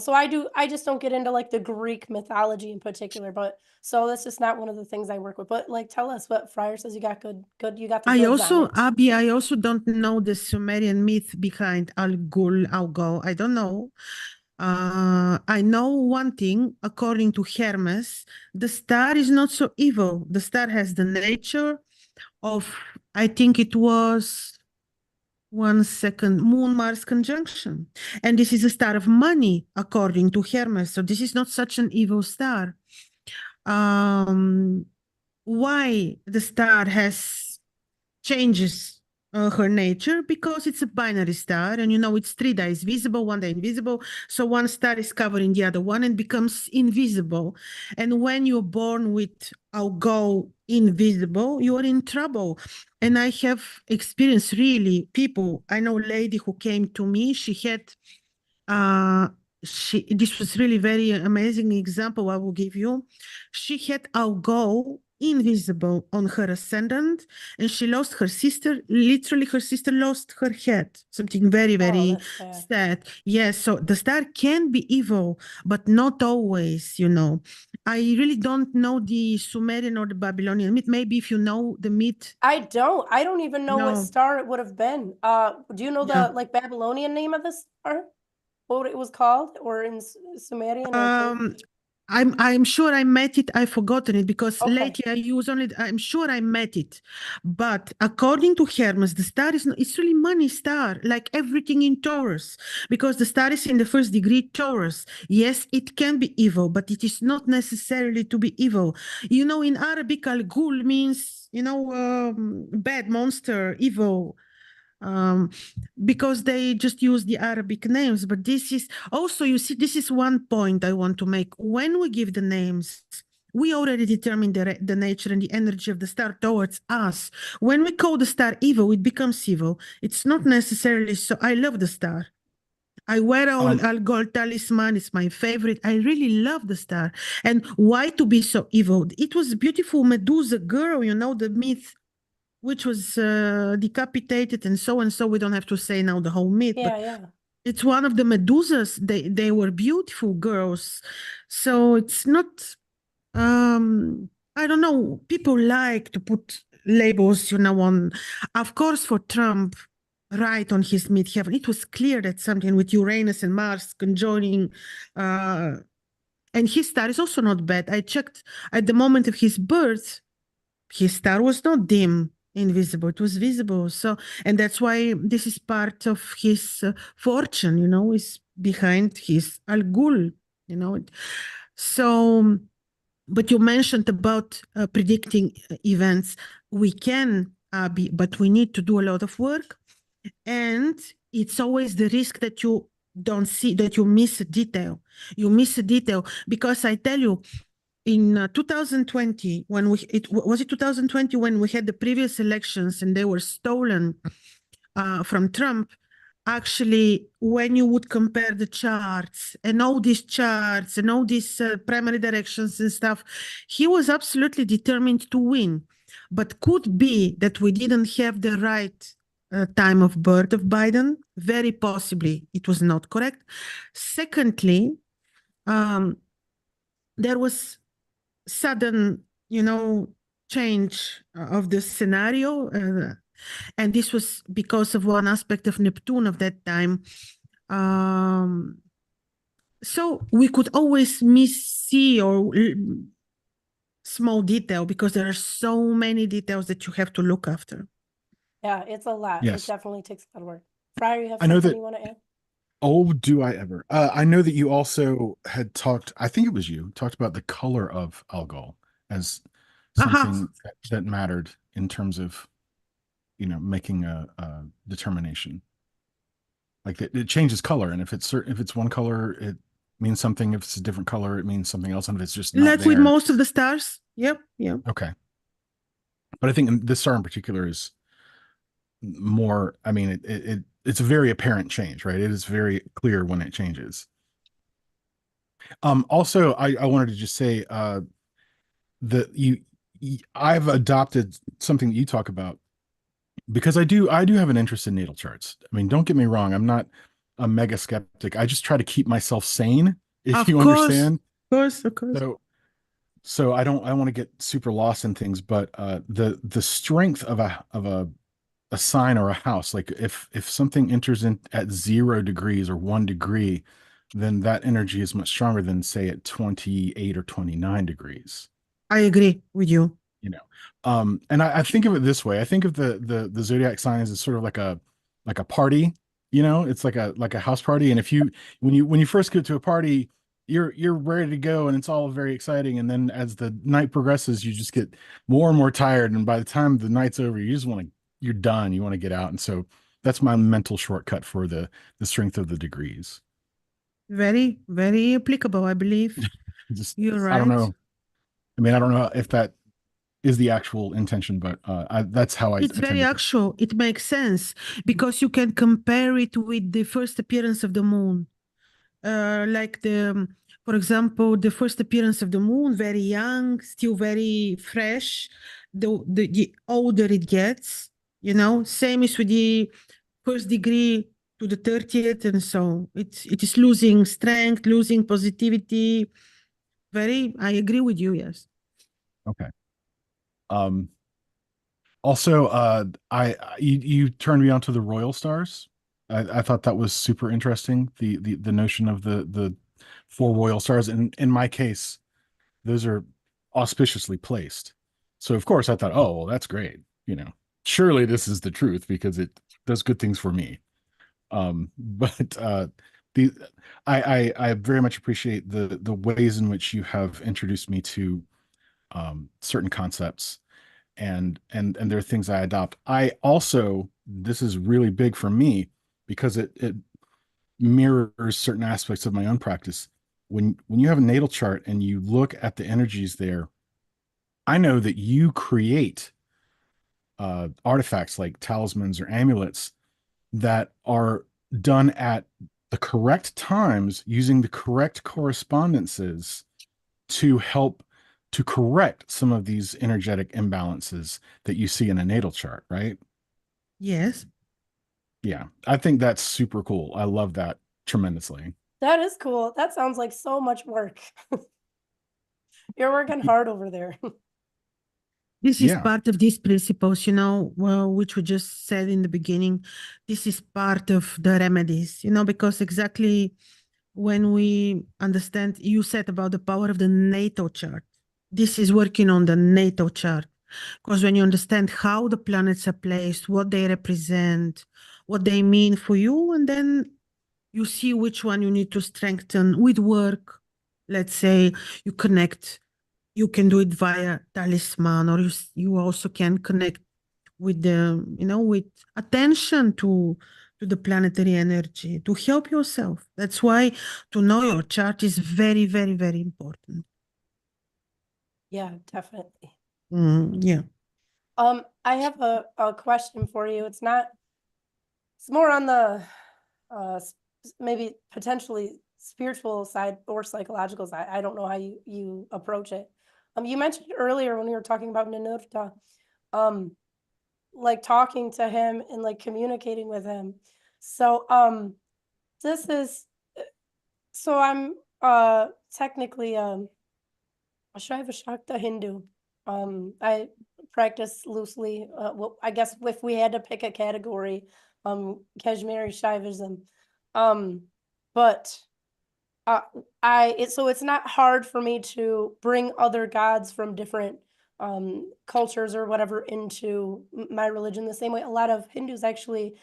A: so I just don't get into like the Greek mythology in particular, but so that's just not one of the things I work with. But like, tell us what Friar says. You got you got the
B: I
A: goods on
B: also,
A: it.
B: Abby, I also don't know the Sumerian myth behind Algol. I don't know. I know one thing, according to Hermes, the star is not so evil. The star has the nature of, I think it was 1 second, Moon-Mars conjunction. And this is a star of money, according to Hermes. So this is not such an evil star. Why the star has changes her nature? Because it's a binary star, and you know it's 3 days visible, 1 day invisible. So one star is covering the other one and becomes invisible. And when you're born with Algol invisible, you are in trouble. And I have experienced really people. I know a lady who came to me. She had this was really very amazing example I will give you. She had Algol invisible on her ascendant, and she lost her sister. Literally, her sister lost her head. Something very, very sad. Yes, so the star can be evil, but not always, you know. I really don't know the Sumerian or the Babylonian myth. Maybe if you know the myth.
A: I don't even know what star it would have been. Do you know the like Babylonian name of the star? What it was called, or in Sumerian?
B: I'm sure I met it. I've forgotten it because lately I use only. I'm sure I met it, but according to Hermes, the star is it's really money star, like everything in Taurus, because the star is in the first degree Taurus. Yes, it can be evil, but it is not necessarily to be evil. You know, in Arabic, al-ghul means bad, monster, evil. Because they just use the Arabic names. But this is also, you see, this is one point I want to make. When we give the names, we already determine the nature and the energy of the star towards us. When we call the star evil, it becomes evil. It's not necessarily so. I love the star. I wear Algol talisman. It's my favorite. I really love the star. And why to be so evil? It was a beautiful Medusa girl, you know, the myth, which was decapitated and so. We don't have to say now the whole myth.
A: Yeah.
B: It's one of the Medusas. They were beautiful girls. So it's not, I don't know, people like to put labels, you know, on, of course, for Trump, right on his midheaven. It was clear that something with Uranus and Mars conjoining, and his star is also not bad. I checked at the moment of his birth, his star was not dim, invisible, it was visible. So, and that's why this is part of his fortune, you know, is behind his Algol, you know. So, but you mentioned about predicting events. We can be, but we need to do a lot of work, and it's always the risk that you don't see, that you miss a detail. You miss a detail, because I tell you, in 2020, when was it 2020 when we had the previous elections and they were stolen from Trump. Actually, when you would compare the charts and all these charts and all these primary directions and stuff, he was absolutely determined to win. But could be that we didn't have the right time of birth of Biden. Very possibly it was not correct. Secondly, there was sudden, you know, change of the scenario. And this was because of one aspect of Neptune of that time. So we could always miss see or small detail because there are so many details that you have to look after.
A: Yeah, it's a lot. It
C: Yes.
A: definitely takes a lot of work. Friar, you have
C: I know
A: something
C: that.
A: you want to add?
C: Oh, do I ever? I know that you also had talked, I think it was you, talked about the color of Algol as something that mattered in terms of, making a determination. Like it changes color, and if it's one color, it means something. If it's a different color, it means something else. And if it's just not
B: Like with
C: there,
B: most of the stars. Yep. Yeah.
C: okay. But I think this star in particular is more. I mean, it's a very apparent change, right? It is very clear when it changes. Also, I wanted to just say that I've adopted something that you talk about because I do have an interest in natal charts. I mean, don't get me wrong, I'm not a mega skeptic. I just try to keep myself sane, if
B: Of
C: you
B: course.
C: understand.
B: Of course.
C: So I don't want to get super lost in things, but the strength of a sign or a house, like if something enters in at 0 degrees or 1 degree, then that energy is much stronger than say at 28 or 29 degrees.
B: I agree with you.
C: And I think of it this way. I think of the zodiac signs as sort of like a party, it's like a house party. And when you first get to a party, you're ready to go and it's all very exciting. And then as the night progresses, you just get more and more tired. And by the time the night's over, you're done. You want to get out. And so that's my mental shortcut for the strength of the degrees.
B: Very, very applicable, I believe.
C: Just,
B: You're right.
C: I don't know. I mean, I don't know if that is the actual intention, but that's how
B: it's very
C: tend to
B: actual. It makes sense because you can compare it with the first appearance of the moon. Like for example, the first appearance of the moon, very young, still very fresh. The older it gets, same is with the first degree to the 30th, and so it is losing strength, losing positivity. I agree with you. Yes.
C: Okay. Also, you turned me on to the royal stars. I thought that was super interesting. The notion of the 4 royal stars. And in my case, those are auspiciously placed. So of course I thought, oh, well, that's great. Surely this is the truth because it does good things for me. But the I very much appreciate the ways in which you have introduced me to certain concepts and there are things I adopt. I also, this is really big for me because it mirrors certain aspects of my own practice. When you have a natal chart and you look at the energies there, I know that you create artifacts like talismans or amulets that are done at the correct times using the correct correspondences to help to correct some of these energetic imbalances that you see in a natal chart, right?
B: Yes.
C: Yeah, I think that's super cool. I love that tremendously.
A: That is cool. That sounds like so much work. You're working hard over there.
B: This is
C: Yeah.
B: part of these principles, which we just said in the beginning. This is part of the remedies, because exactly when we understand, you said about the power of the natal chart. This is working on the natal chart. Because when you understand how the planets are placed, what they represent, what they mean for you, and then you see which one you need to strengthen with work. Let's say you connect, you can do it via talisman, or you also can connect with with attention to the planetary energy to help yourself. That's why to know your chart is very, very, very important.
A: Yeah, definitely.
B: Yeah.
A: I have a question for you. It's more on the maybe potentially spiritual side or psychological side. I don't know how you approach it. You mentioned earlier when we were talking about Ninurta, like talking to him and like communicating with him. So this is so I'm technically Shaiva Shakta Hindu. I practice loosely. Well, I guess if we had to pick a category, Kashmiri Shaivism. But So it's not hard for me to bring other gods from different cultures or whatever into my religion the same way a lot of Hindus actually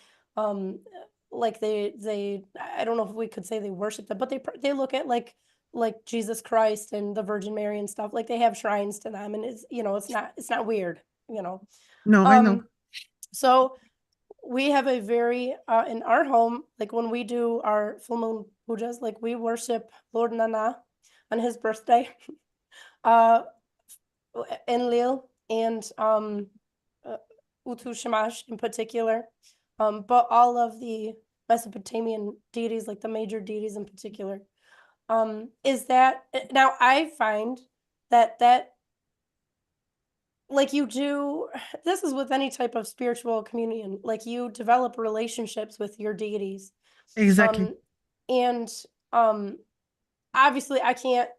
A: like they I don't know if we could say they worship them, but they look at like Jesus Christ and the Virgin Mary and stuff. Like they have shrines to them, and it's it's not weird, you know.
B: No, I know.
A: So we have a very in our home, like when we do our full moon pujas, like we worship Lord Nana on his birthday, Enlil and Utu Shamash in particular, but all of the Mesopotamian deities, like the major deities in particular. Is that now I find that like you do, this is with any type of spiritual communion, like you develop relationships with your deities.
B: Exactly.
A: And obviously I can't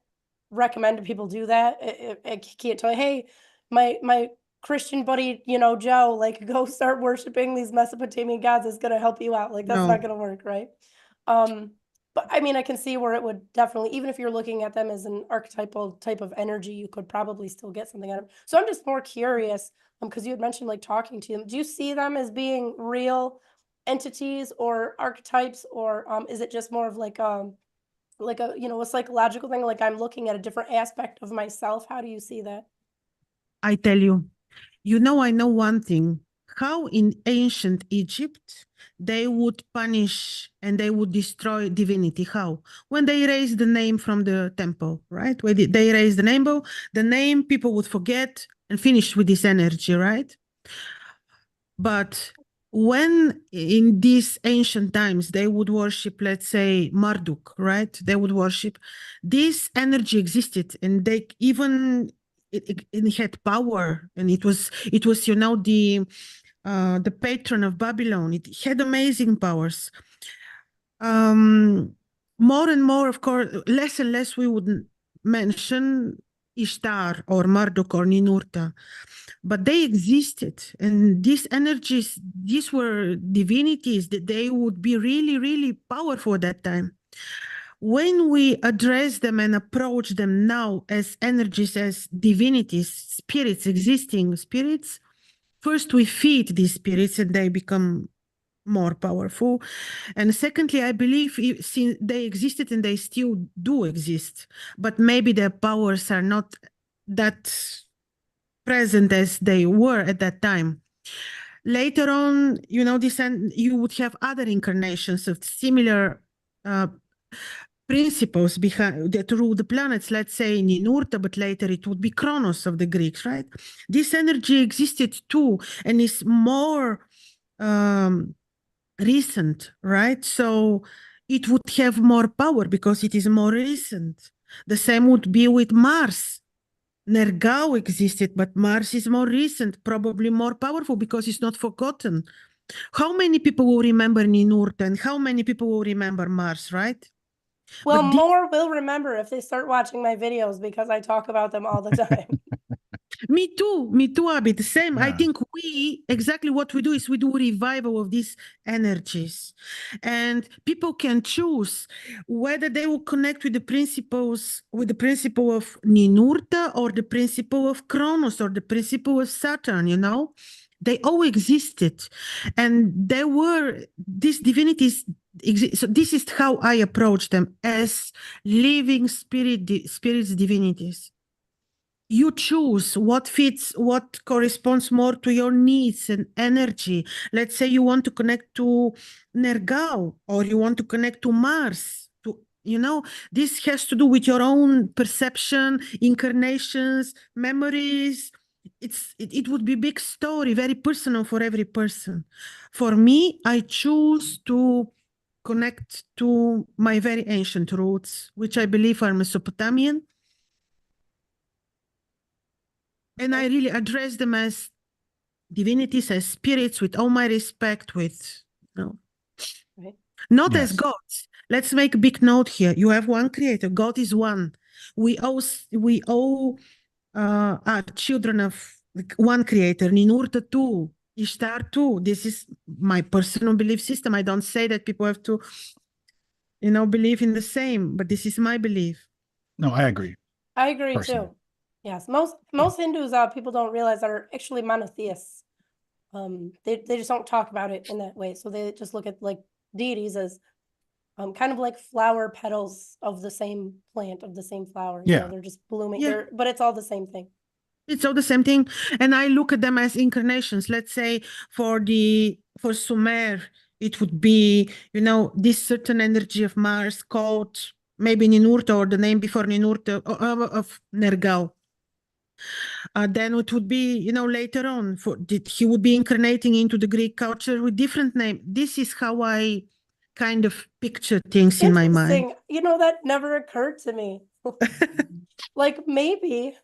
A: recommend people do that. I can't tell you, hey, my Christian buddy, Joe, like go start worshiping these Mesopotamian gods is gonna help you out. Like that's
B: No.
A: not gonna work, right? But I mean, I can see where it would definitely, even if you're looking at them as an archetypal type of energy, you could probably still get something out of them. So I'm just more curious, because you had mentioned like talking to them. Do you see them as being real entities or archetypes, or is it just more of like a a psychological thing? Like I'm looking at a different aspect of myself. How do you see that?
B: I tell you, I know one thing, how in ancient Egypt they would punish and they would destroy divinity. How? When they erased the name from the temple, right? When they erased the name people would forget and finish with this energy, right? But when in these ancient times they would worship, let's say, Marduk, right? They would worship, this energy existed, and they even it had power, and it was the patron of Babylon. It had amazing powers. More and more, of course, less and less we would mention Ishtar or Marduk or Ninurta, but they existed, and these energies, these were divinities, that they would be really, really powerful at that time. When we address them and approach them now as energies, as divinities, spirits, existing spirits, first we feed these spirits and they become more powerful. And secondly, I believe since they existed and they still do exist, but maybe their powers are not that present as they were at that time. Later on, you would have other incarnations of similar principles behind that rule the planets, let's say Ninurta, but later it would be Kronos of the Greeks, right? This energy existed too, and is more recent, right? So it would have more power because it is more recent. The same would be with Mars. Nergau existed, but Mars is more recent, probably more powerful because it's not forgotten. How many people will remember Ninurta and how many people will remember Mars, right?
A: Well, more will remember if they start watching my videos because I talk about them all the time.
B: Me too, Abby, the same. I
C: Yeah.
B: think exactly what we do is we do revival of these energies. And people can choose whether they will connect with the principle of Ninurta or the principle of Kronos or the principle of Saturn, They all existed. And these divinities exist. So this is how I approach them, as living spirits, divinities. You choose what fits, what corresponds more to your needs and energy. Let's say you want to connect to Nergal, or you want to connect to Mars. This has to do with your own perception, incarnations, memories. It would be a big story, very personal for every person. For me, I choose to connect to my very ancient roots, which I believe are Mesopotamian. And I really address them as divinities, as spirits, with all my respect, not as gods. Let's make a big note here. You have one creator. God is one. We all are children of one creator. Ninurta too. Ishtar too. This is my personal belief system. I don't say that people have to believe in the same, but this is my belief.
C: No, I agree.
A: I agree
C: Personally.
A: too. Yes, most Hindus, people don't realize are actually monotheists. They just don't talk about it in that way. So they just look at like deities as kind of like flower petals of the same plant, of the same flower. You know,
C: Yeah.
A: they're just blooming.
B: Yeah.
A: But it's all the same thing.
B: It's all the same thing. And I look at them as incarnations. Let's say for Sumer, it would be, this certain energy of Mars called maybe Ninurta, or the name before Ninurta of Nergal. Then it would be, later on, he would be incarnating into the Greek culture with different name. This is how I kind of picture things in my mind.
A: Interesting. You know, that never occurred to me. Like maybe,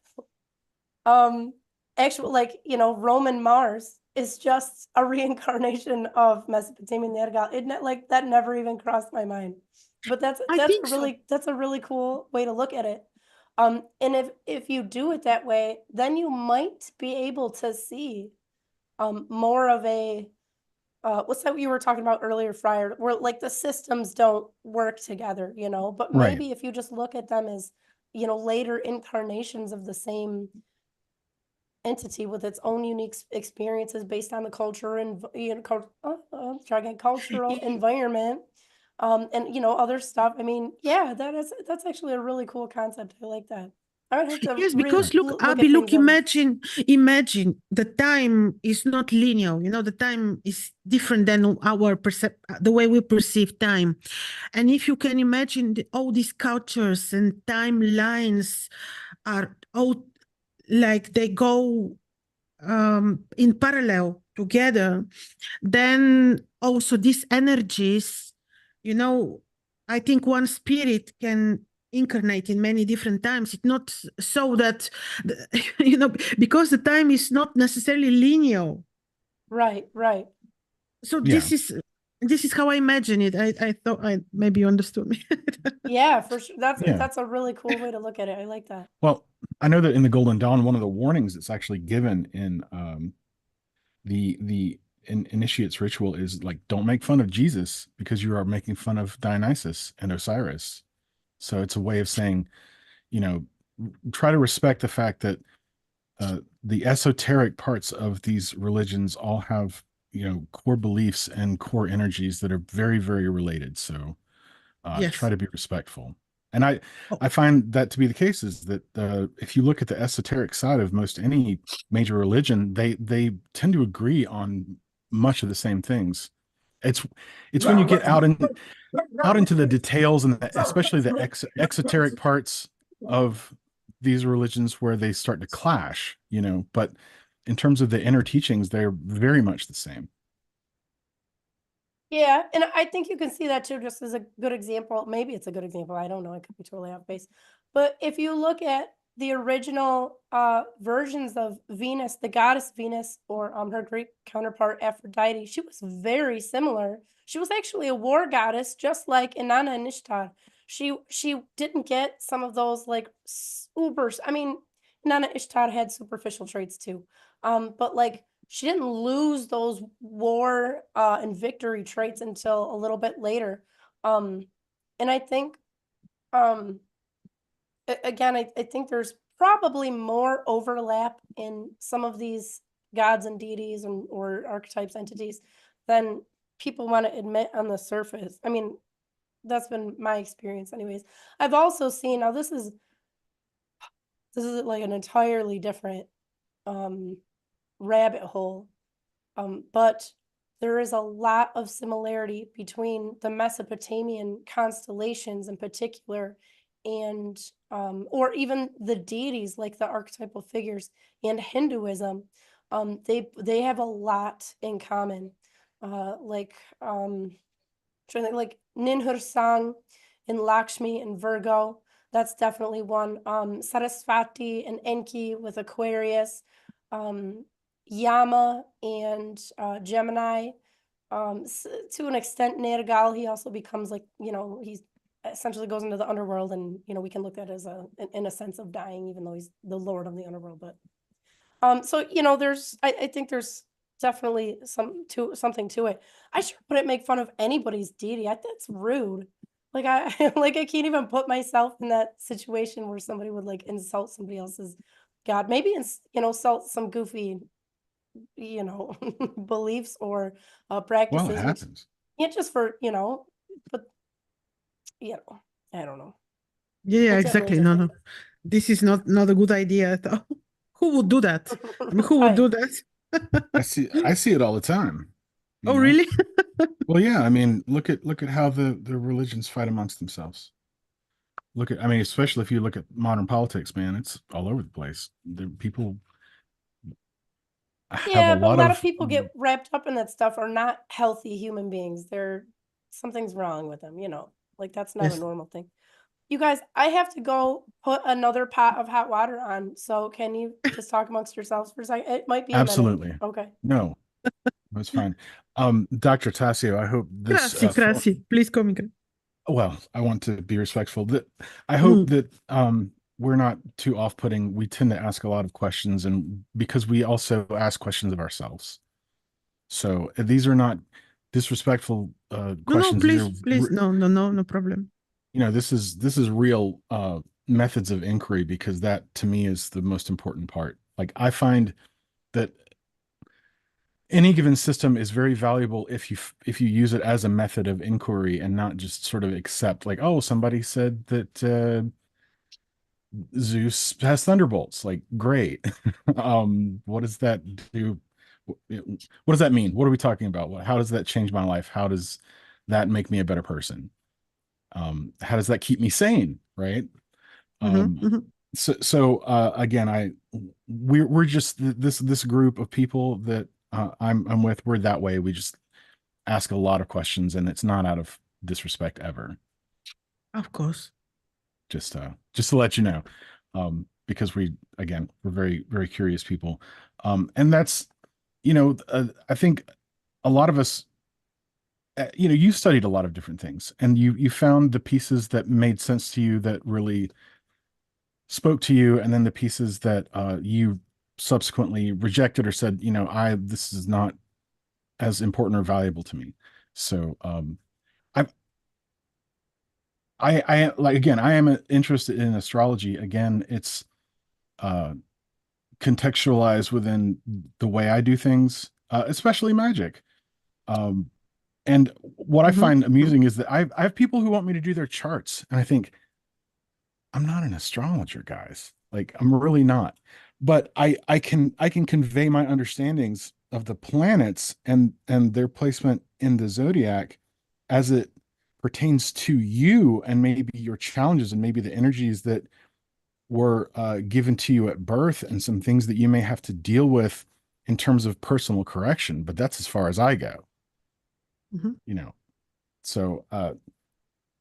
A: actually, like, Roman Mars is just a reincarnation of Mesopotamian Nergal. Like that never even crossed my mind. But that's a really cool way to look at it. And if you do it that way, then you might be able to see more of a what's that you were talking about earlier, Friar, where like the systems don't work together, but
C: Right.
A: maybe if you just look at them as, later incarnations of the same entity with its own unique experiences based on the culture and cultural environment, and other stuff. I mean, yeah, that's actually a really cool concept. I like that. I would have to
B: Yes, because look,
A: at
B: Abby, look,
A: things
B: imagine the time is not linear. The time is different than the way we perceive time. And if you can imagine all these cultures and timelines are all like they go in parallel together, then also these energies, I think one spirit can incarnate in many different times. It's not so that, because the time is not necessarily linear.
A: Right.
B: So
C: Yeah.
B: this is how I imagine it. I thought maybe you understood me.
A: Yeah, for sure.
C: Yeah.
A: That's a really cool way to look at it. I like that.
C: Well, I know that in the Golden Dawn, one of the warnings that's actually given in the initiate's ritual is like, don't make fun of Jesus because you are making fun of Dionysus and Osiris. So it's a way of saying, try to respect the fact that the esoteric parts of these religions all have, core beliefs and core energies that are very, very related. So
B: Yes.
C: try to be respectful. And I find that to be the case is that if you look at the esoteric side of most any major religion, they tend to agree on much of the same things. It's when you get out into the details and especially the exoteric parts of these religions where they start to clash, but in terms of the inner teachings, they're very much the same.
A: Yeah, and I think you can see that too, just as a good example. Maybe it's a good example. I don't know. I could be totally off base. But if you look at the original versions of Venus, the goddess Venus, or her Greek counterpart Aphrodite, she was very similar. She was actually a war goddess, just like Inanna and Ishtar. She didn't get some of those like super. I mean, Inanna Ishtar had superficial traits too, but like she didn't lose those war and victory traits until a little bit later. And I think, again, I think there's probably more overlap in some of these gods and deities or archetypes entities than people want to admit on the surface. I mean, that's been my experience anyways. I've also seen, now this is like an entirely different rabbit hole. But there is a lot of similarity between the Mesopotamian constellations in particular and or even the deities like the archetypal figures and Hinduism. They have a lot in common. Like Ninurta and Lakshmi and Virgo. That's definitely one. Sarasvati and Enki with Aquarius. Yama and Gemini. To an extent, Nergal, he also becomes like, he's essentially goes into the underworld, and we can look at it as in a sense of dying, even though he's the lord of the underworld. But so there's I think there's definitely something to it. I sure wouldn't make fun of anybody's deity. That's rude. Like I like I can't even put myself in that situation where somebody would like insult somebody else's God. Maybe insult some goofy, you know, beliefs or
C: Well, it
A: practices, which
C: happens.
A: yeah, just for, but I don't know.
B: Yeah,
A: It's definitely
B: exactly. No,
A: different.
B: no. This is not a good idea at all. Who would do that? I mean, who would
A: Right.
B: do that?
C: I see it all the time, you
B: Oh,
C: know.
B: really?
C: Well, yeah, I mean, look at how the religions fight amongst themselves. I mean, especially if you look at modern politics, man, it's all over the place. The people have a
A: Yeah, but a
C: lot
A: lot of
C: of
A: people get wrapped up in that stuff are not healthy human beings. Something's wrong with them, like that's not a
B: Yes.
A: normal thing. You guys, I have to go put another pot of hot water on. So can you just talk amongst yourselves for a second? It might be a minute.
C: absolutely.
A: Okay.
C: No, that's fine. Dr. Tassio, I hope this
B: Krasi, Krasi. Please come in.
C: well, I want to be respectful. That I hope
B: Mm.
C: that we're not too off-putting. We tend to ask a lot of questions, and because we also ask questions of ourselves. So these are not disrespectful
B: No, no,
C: questions. These are
B: please. No problem.
C: this is real methods of inquiry, because that to me is the most important part. Like, I find that any given system is very valuable if you use it as a method of inquiry and not just sort of accept, like, oh, somebody said that Zeus has thunderbolts. Like, great. What does that do? What does that mean? What are we talking about? How does that change my life? How does that make me a better person? How does that keep me sane? Right.
B: Mhm,
C: Um,
B: mhm.
C: so again, we're just this group of people that I'm with. We're that way. We just ask a lot of questions, and it's not out of disrespect ever.
B: Of course.
C: Just to let you know, because we're very very curious people, and that's I think a lot of us, you studied a lot of different things, and you found the pieces that made sense to you, that really spoke to you, and then the pieces that you subsequently rejected or said, this is not as important or valuable to me. So I I like, again, I am interested in astrology. Again, it's uh contextualized within the way I do things, especially magic. Um and what I
B: Mhm,
C: find
B: mhm.
C: amusing is that I have people who want me to do their charts, and I think, I'm not an astrologer, guys. Like, I'm really not. But I can convey my understandings of the planets and their placement in the zodiac as it pertains to you, and maybe your challenges, and maybe the energies that were given to you at birth, and some things that you may have to deal with in terms of personal correction. But that's as far as I go,
B: Mhm.
C: you know. So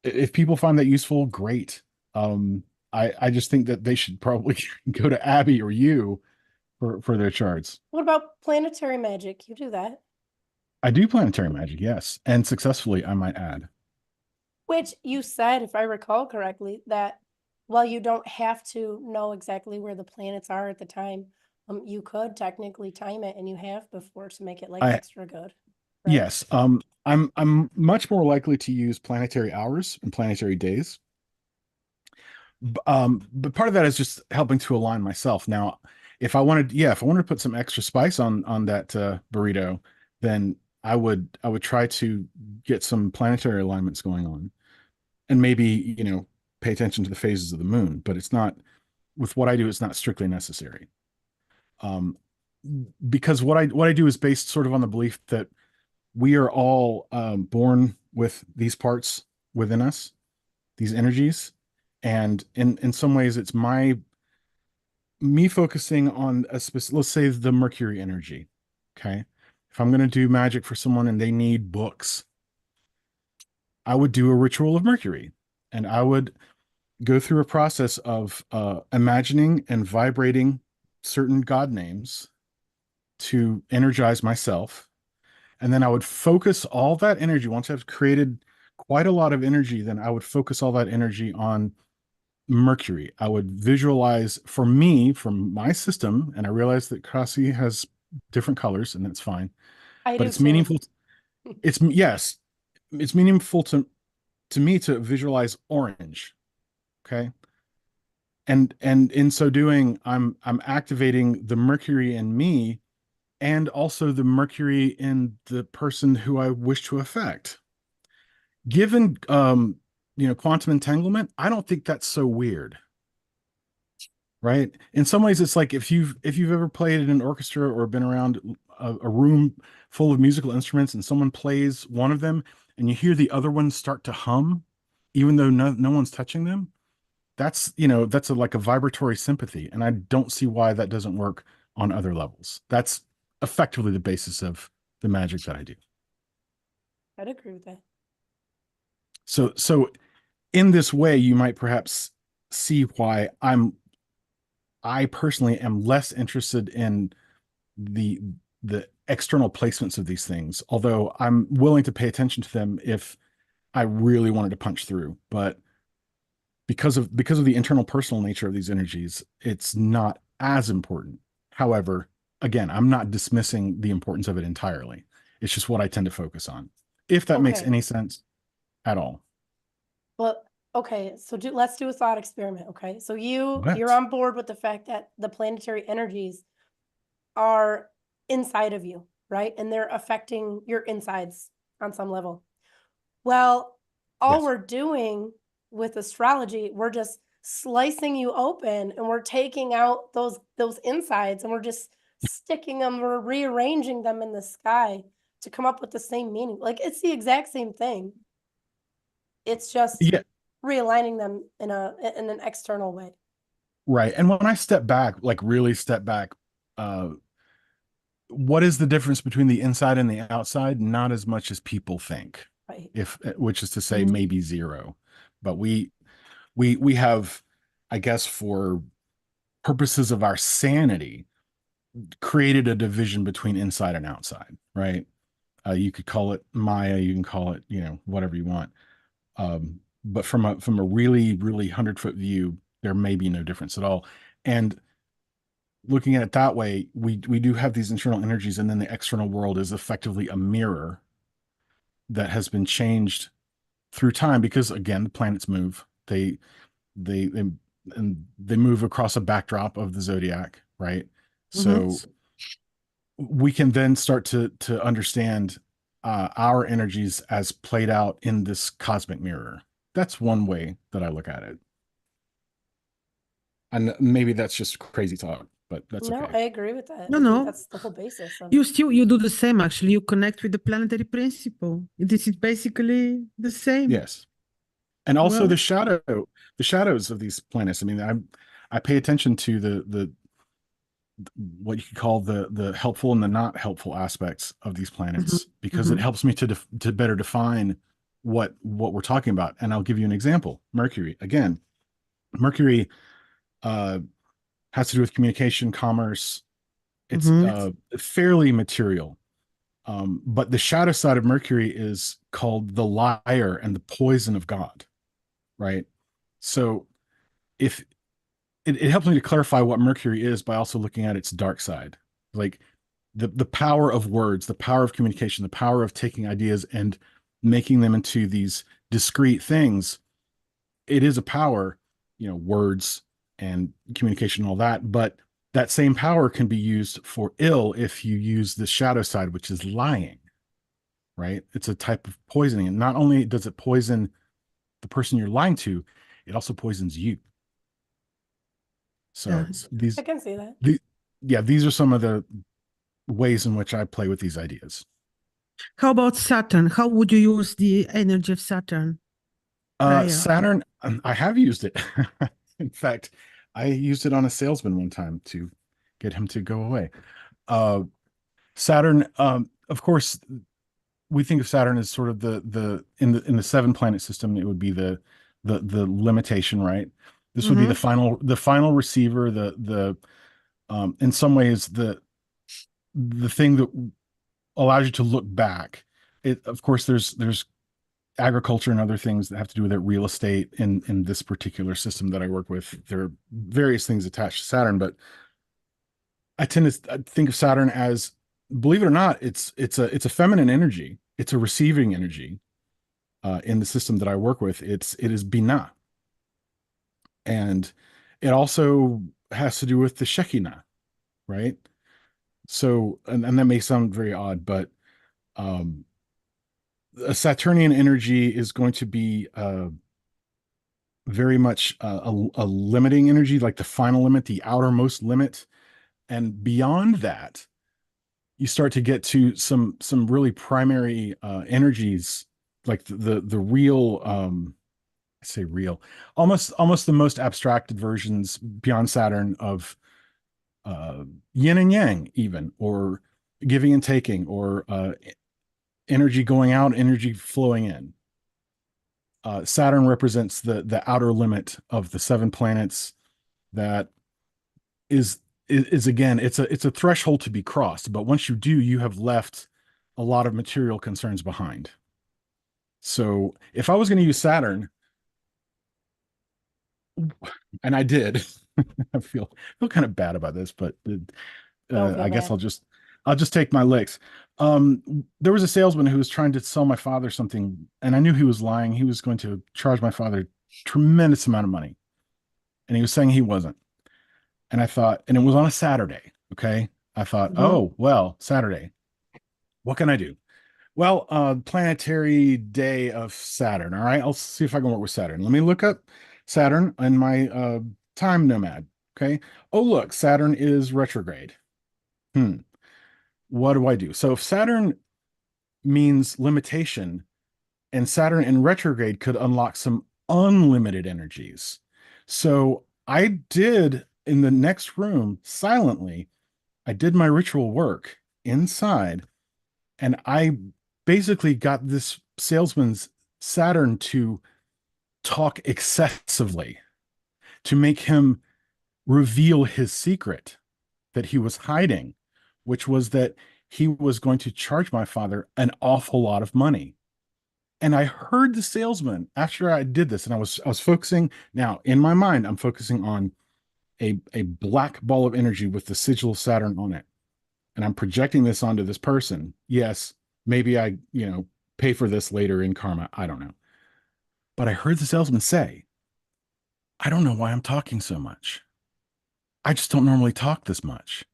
C: if people find that useful, great. I just think that they should probably go to Abby or you for their charts.
A: What about planetary magic? You do that.
C: I do planetary magic, yes, and successfully, I might add.
A: Which you said, if I recall correctly, that while you don't have to know exactly where the planets are at the time, you could technically time it, and you have before to make it like
C: I
A: extra good, right?
C: Yes, I'm much more likely to use planetary hours and planetary days. But part of that is just helping to align myself. Now, if I wanted to put some extra spice on that burrito, then I would try to get some planetary alignments going on, and maybe, pay attention to the phases of the moon. But it's not, with what I do, it's not strictly necessary. Um, because what I do is based sort of on the belief that we are all born with these parts within us, these energies, and in some ways, it's me focusing on a specific, let's say, the Mercury energy. Okay, if I'm going to do magic for someone and they need books, I would do a ritual of Mercury, and I would go through a process of imagining and vibrating certain god names to energize myself. And then I would focus all that energy. Once I've created quite a lot of energy, then I would focus all that energy on Mercury. I would visualize, for me, from my system, and I realize that Krasi has different colors, and that's fine,
A: I
C: but
A: do
C: it's
A: too.
C: meaningful. Yes, it's meaningful to me to visualize orange. Okay. And in so doing, I'm activating the Mercury in me and also the Mercury in the person who I wish to affect. Given quantum entanglement, I don't think that's so weird. Right? In some ways, it's like if you've ever played in an orchestra or been around a room full of musical instruments and someone plays one of them and you hear the other ones start to hum, even though no one's touching them, that's like a vibratory sympathy. And I don't see why that doesn't work on other levels. That's effectively the basis of the magic that I do.
A: I'd agree with that.
C: So in this way, you might perhaps see why I personally am less interested in the external placements of these things, although I'm willing to pay attention to them if I really wanted to punch through. But because of the internal personal nature of these energies, it's not as important. However, again, I'm not dismissing the importance of it entirely. It's just what I tend to focus on, if that makes any sense at all.
A: Well, okay, so let's do a thought experiment, okay? So you're on board with the fact that the planetary energies are inside of you, right? And they're affecting your insides on some level. Well, all we're doing with astrology, we're just slicing you open and we're taking out those insides and we're just sticking them, we're rearranging them in the sky to come up with the same meaning. Like it's the exact same thing. It's just realigning them in an external way.
C: Right. And when I step back, like really step back, what is the difference between the inside and the outside? Not as much as people think.
A: Right.
C: Which is to say maybe zero. But we have, I guess, for purposes of our sanity, created a division between inside and outside, right? You could call it Maya, you can call it, whatever you want. But from a really, really 100-foot view, there may be no difference at all. And looking at it that way, we do have these internal energies, and then the external world is effectively a mirror that has been changed through time because, again, the planets move. They move across a backdrop of the zodiac, right? So we can then start to understand our energies as played out in this cosmic mirror. That's one way that I look at it. And maybe that's just crazy talk, but that's okay.
A: No, I agree with that.
B: No.
A: That's the whole basis of
B: you do the same, actually. You connect with the planetary principle. This is basically the same.
C: Yes. And also the shadows of these planets. I mean, I pay attention to the what you could call the helpful and the not helpful aspects of these planets because it helps me to better define what we're talking about. And I'll give you an example. Mercury, again, Mercury has to do with communication, commerce. It's fairly material. But the shadow side of Mercury is called the liar and the poison of God, right? So if it helps me to clarify what Mercury is by also looking at its dark side, like the power of words, the power of communication, the power of taking ideas and making them into these discrete things. It is a power, words and communication and all that, but that same power can be used for ill if you use the shadow side, which is lying, right? It's a type of poisoning. And not only does it poison the person you're lying to, it also poisons you. So
A: I can see that.
C: These are some of the ways in which I play with these ideas.
B: How about Saturn? How would you use the energy of Saturn?
C: Saturn, I have used it. In fact, I used it on a salesman one time to get him to go away. Saturn, of course, we think of Saturn as sort of the in the 7-planet system. It would be the limitation, right? This would be the final receiver. In some ways the thing that allows you to look back. Of course, there's agriculture and other things that have to do with it, real estate in this particular system that I work with. There are various things attached to Saturn, but I tend to think of Saturn as, believe it or not, it's a feminine energy. It's a receiving energy. in the system that I work with, it is Binah. And it also has to do with the Shekinah, right? So, and that may sound very odd, but a Saturnian energy is going to be very much a limiting energy, like the final limit, the outermost limit. And beyond that, you start to get to some really primary energies, like the real, I say real, almost the most abstracted versions beyond Saturn of yin and yang, even, or giving and taking, or energy going out, energy flowing in. Saturn represents the outer limit of the 7 planets. That is again, it's a threshold to be crossed, but once you do, you have left a lot of material concerns behind. So if I was going to use Saturn, and I did, I feel kind of bad about this, but I guess I'll just take my licks. There was a salesman who was trying to sell my father something, and I knew he was lying. He was going to charge my father a tremendous amount of money, and he was saying he wasn't. And I thought, and it was on a Saturday. Okay. I thought, oh, well, Saturday, what can I do? Well, planetary day of Saturn. All right. I'll see if I can work with Saturn. Let me look up Saturn in my time nomad. Okay. Oh, look, Saturn is retrograde. What do I do? So if Saturn means limitation, and Saturn in retrograde could unlock some unlimited energies. So I did, in the next room, silently, I did my ritual work inside, and I basically got this salesman's Saturn to talk excessively, to make him reveal his secret that he was hiding, which was that he was going to charge my father an awful lot of money. And I heard the salesman after I did this, and I was focusing. Now in my mind, I'm focusing on a black ball of energy with the sigil of Saturn on it. And I'm projecting this onto this person. Yes, maybe I, pay for this later in karma. I don't know. But I heard the salesman say, I don't know why I'm talking so much. I just don't normally talk this much.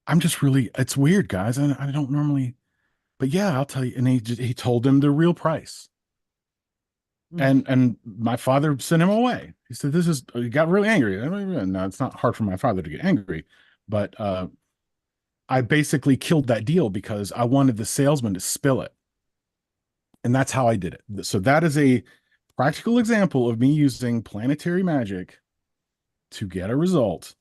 C: I'm just really, it's weird, guys. I don't normally, but yeah, I'll tell you. And he told him the real price. And my father sent him away. He said, he got really angry. No, it's not hard for my father to get angry, but I basically killed that deal because I wanted the salesman to spill it. And that's how I did it. So that is a practical example of me using planetary magic to get a result.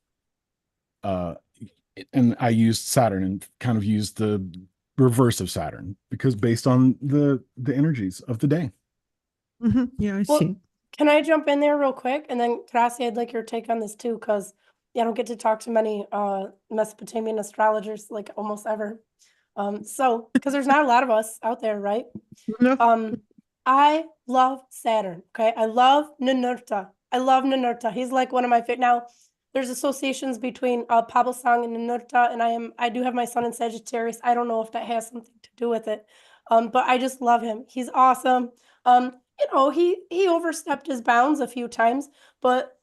C: And I used Saturn and kind of used the reverse of Saturn, because based on the energies of the day.
B: Yeah, I see.
A: Can I jump in there real quick? And then Krasi, I'd like your take on this too, because I don't get to talk to many Mesopotamian astrologers, like almost ever. So because there's not a lot of us out there, right?
B: No.
A: I love Saturn. Okay, I love Ninurta. He's like one of my favorite. Now, there's associations between Pablo Sang and Ninurta, and I do have my son in Sagittarius. I don't know if that has something to do with it, but I just love him. He's awesome. He overstepped his bounds a few times, but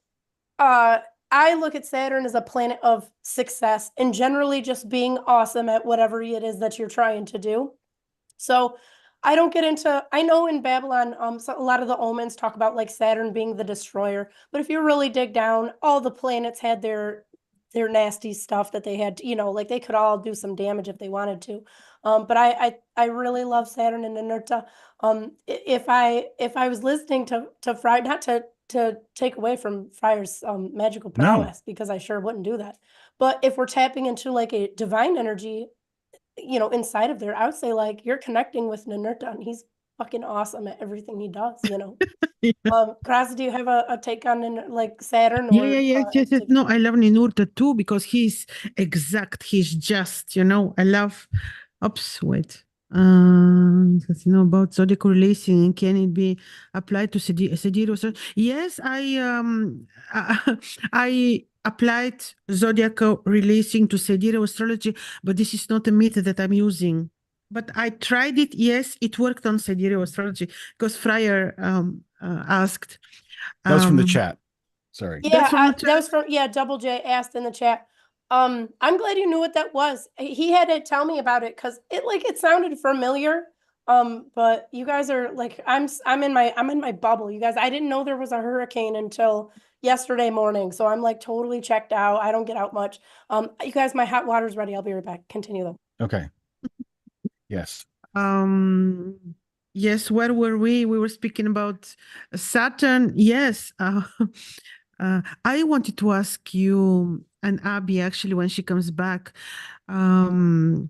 A: I look at Saturn as a planet of success and generally just being awesome at whatever it is that you're trying to do. So I don't get into, I know in Babylon, so a lot of the omens talk about like Saturn being the destroyer, but if you really dig down, all the planets had their nasty stuff that they had, like they could all do some damage if they wanted to. But I really love Saturn and Ninurta. If I was listening to Fry, not to take away from Fryer's magical prowess, because I sure wouldn't do that. But if we're tapping into like a divine energy, inside of there, I would say like you're connecting with Ninurta, and he's fucking awesome at everything he does. Krasi, do you have a take on like Saturn?
B: Yes. No, I love Ninurta too, because he's exact. He's just, I love. Oops, wait. About zodiacal relation, can it be applied to sidereal? Yes, I applied zodiacal relation to sidereal astrology, but this is not a method that I'm using. but I tried it. Yes, it worked on Sidereal Astrology because Fryer asked.
C: That was from the
B: Um,
C: chat. Sorry.
A: Yeah,
B: That's from the
A: that was
B: chat.
A: from, yeah, Double J asked in the chat. I'm glad you knew what that was. He had to tell me about it because it sounded familiar. But you guys are like, I'm in my bubble, you guys. I didn't know there was a hurricane until yesterday morning, so I'm like totally checked out. I don't get out much. You guys, my hot water's ready. I'll be right back. Continue though.
C: Okay. Yes.
B: Yes, where were we? We were speaking about Saturn. Yes. I wanted to ask you and Abby actually when she comes back, the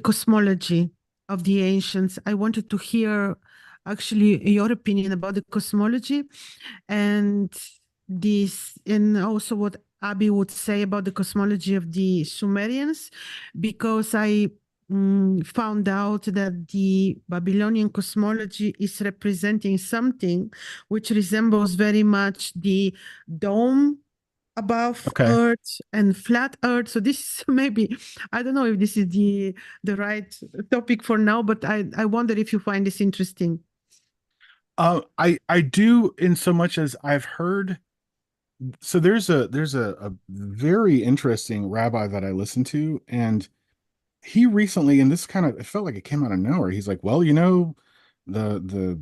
B: cosmology of the ancients. I wanted to hear actually your opinion about the cosmology and this, and also what Abby would say about the cosmology of the Sumerians, because I found out that the Babylonian cosmology is representing something which resembles very much the dome above
C: Okay.
B: Earth and flat Earth. So this is maybe, I don't know if this is the right topic for now, but I wonder if you find this interesting.
C: I do, in so much as I've heard. So there's a very interesting rabbi that I listen to, and he recently, and this kind of, it felt like it came out of nowhere. He's like, well, the the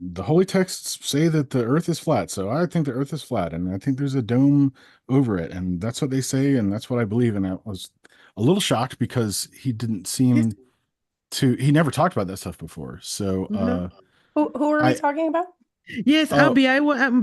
C: the holy texts say that the earth is flat, so I think the earth is flat, and I think there's a dome over it, and that's what they say, and that's what I believe. And I was a little shocked because he didn't seem to, he never talked about that stuff before. So
B: No.
A: Who are we
C: I
A: talking about?
B: Yes,
C: oh
B: Abby,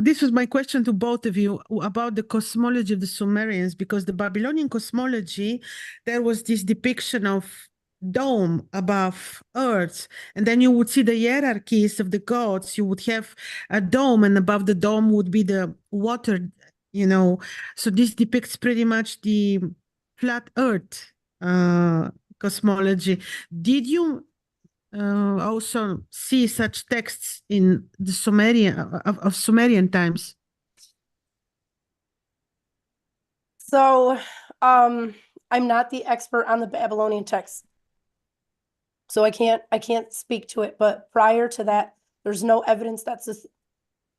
B: this was my question to both of you about the cosmology of the Sumerians, because the Babylonian cosmology, there was this depiction of dome above earth, and then you would see the hierarchies of the gods. You would have a dome, and above the dome would be the water, you know. So this depicts pretty much the flat earth cosmology. Did you also see such texts in the Sumerian of Sumerian times?
A: So, I'm not the expert on the Babylonian text, so I can't speak to it. But prior to that, there's no evidence that's this.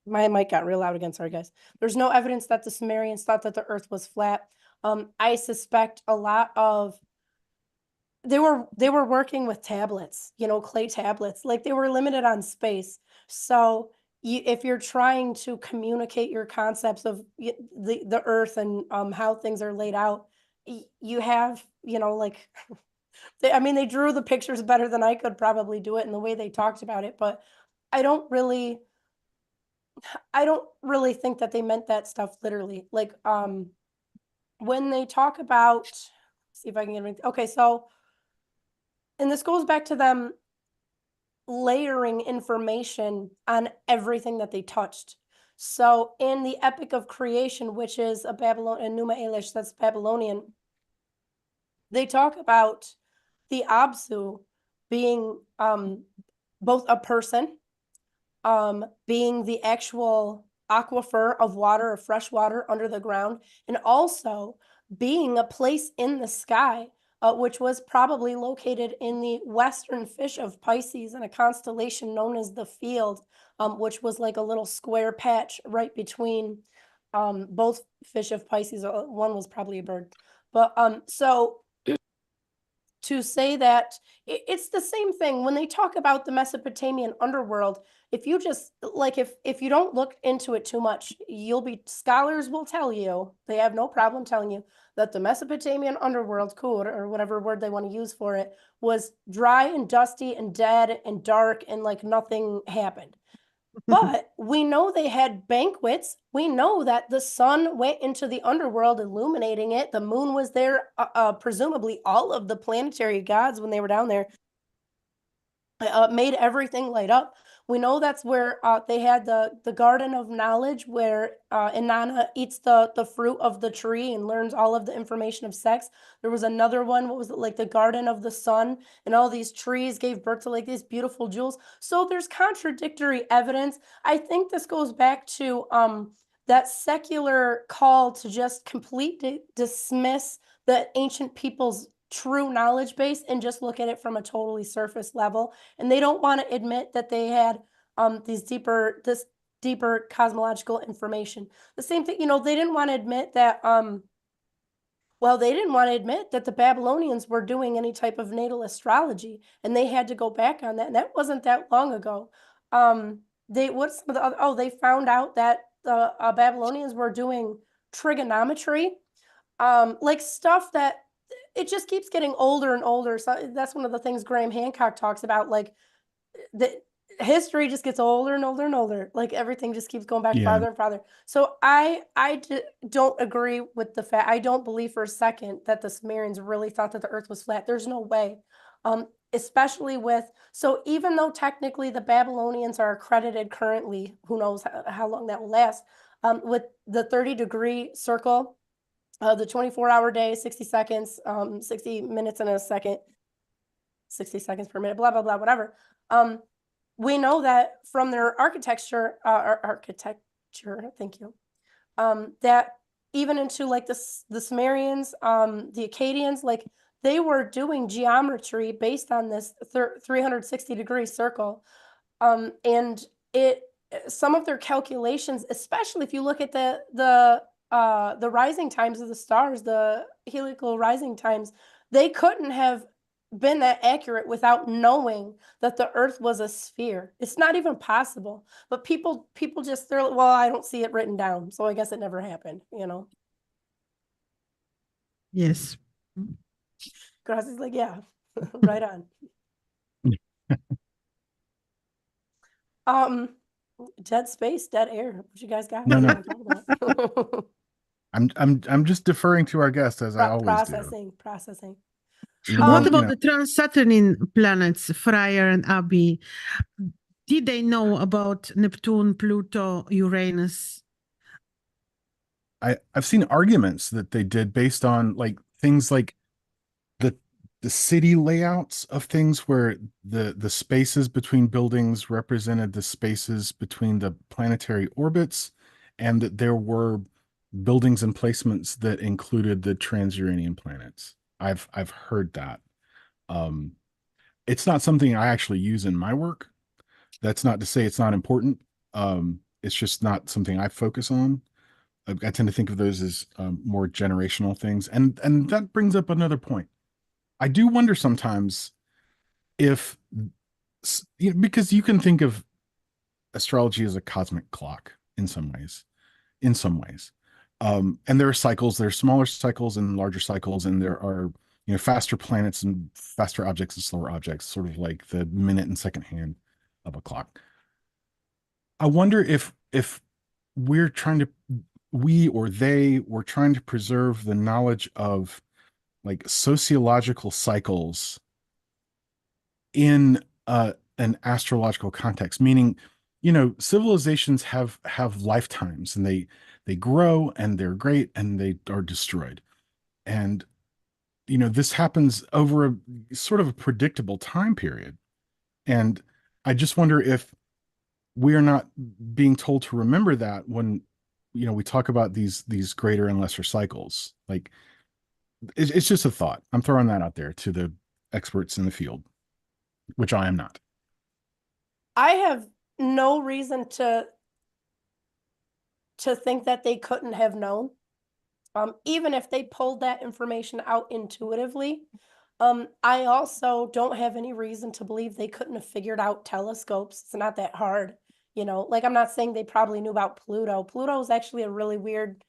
A: My mic got real loud again. Sorry, guys. There's no evidence that the Sumerians thought that the Earth was flat. I suspect a lot of they were working with tablets, clay tablets. Like they were limited on space. So if you're trying to communicate your concepts of the Earth and how things are laid out, you have like they drew the pictures better than I could probably do it in the way they talked about it, but I don't really think that they meant that stuff literally. Like when they talk about, see if I can get anything. Okay, so, and this goes back to them layering information on everything that they touched. So in the Epic of Creation, which is a Numa Elish, that's Babylonian, they talk about the Absu being both a person, being the actual aquifer of water or fresh water under the ground, and also being a place in the sky, which was probably located in the western fish of Pisces in a constellation known as the Field, which was like a little square patch right between both fish of Pisces. One was probably a bird. But so to say that it's the same thing when they talk about the Mesopotamian underworld. If you just like, if you don't look into it too much, scholars will tell you, they have no problem telling you that the Mesopotamian underworld, or whatever word they want to use for it, was dry and dusty and dead and dark and like nothing happened. But we know they had banquets. We know that the sun went into the underworld, illuminating it. The moon was there. Presumably, all of the planetary gods, when they were down there, made everything light up. We know that's where they had the Garden of Knowledge, where Inanna eats the fruit of the tree and learns all of the information of sex. There was another one, what was it, like the Garden of the Sun, and all these trees gave birth to like these beautiful jewels. So there's contradictory evidence. I think this goes back to that secular call to just completely dismiss the ancient people's true knowledge base and just look at it from a totally surface level. And they don't want to admit that they had this deeper cosmological information. The same thing, they didn't want to admit that they didn't want to admit that the Babylonians were doing any type of natal astrology, and they had to go back on that. And that wasn't that long ago. They found out that the Babylonians were doing trigonometry, like stuff that it just keeps getting older and older. So that's one of the things Graham Hancock talks about, like the history just gets older and older and older. Like everything just keeps going back farther and farther. So I don't agree with the fact. I don't believe for a second that the Sumerians really thought that the earth was flat. There's no way. Especially so even though technically the Babylonians are accredited currently, who knows how long that will last, with the 30-degree circle, the 24-hour day, 60 seconds, 60 minutes in a second, 60 seconds per minute, blah, blah, blah, whatever. We know that from their architecture, thank you, that even into like the Sumerians, the Akkadians, like they were doing geometry based on this 360-degree circle. And some of their calculations, especially if you look at the rising times of the stars, the heliacal rising times, they couldn't have been that accurate without knowing that the earth was a sphere. It's not even possible. But people just, they're like, well, I don't see it written down, so I guess it never happened,
B: Yes.
A: Krasi's like, yeah, right on. Dead space, dead air. What you guys got?
C: No. I'm just deferring to our guest as I always do.
A: Processing.
B: What about the trans-Saturnian planets, Freya and Abi? Did they know about Neptune, Pluto, Uranus?
C: I've seen arguments that they did based on like things like the city layouts of things where the spaces between buildings represented the spaces between the planetary orbits, and that there were buildings and placements that included the trans-Uranian planets. I've heard that. It's not something I actually use in my work. That's not to say it's not important. It's just not something I focus on. I tend to think of those as more generational things. And that brings up another point. I do wonder sometimes if, because you can think of astrology as a cosmic clock in some ways. And there are cycles, there are smaller cycles and larger cycles, and there are, faster planets and faster objects and slower objects, sort of like the minute and second hand of a clock. I wonder if we or they were trying to preserve the knowledge of like sociological cycles in an astrological context, meaning, civilizations have lifetimes, and they grow and they're great and they are destroyed. And, this happens over a sort of a predictable time period. And I just wonder if we are not being told to remember that when, we talk about these greater and lesser cycles. Like, it's just a thought. I'm throwing that out there to the experts in the field, which I am not.
A: I have no reason to think that they couldn't have known. Even if they pulled that information out intuitively. I also don't have any reason to believe they couldn't have figured out telescopes. It's not that hard. Like I'm not saying they probably knew about Pluto. Pluto is actually a really weird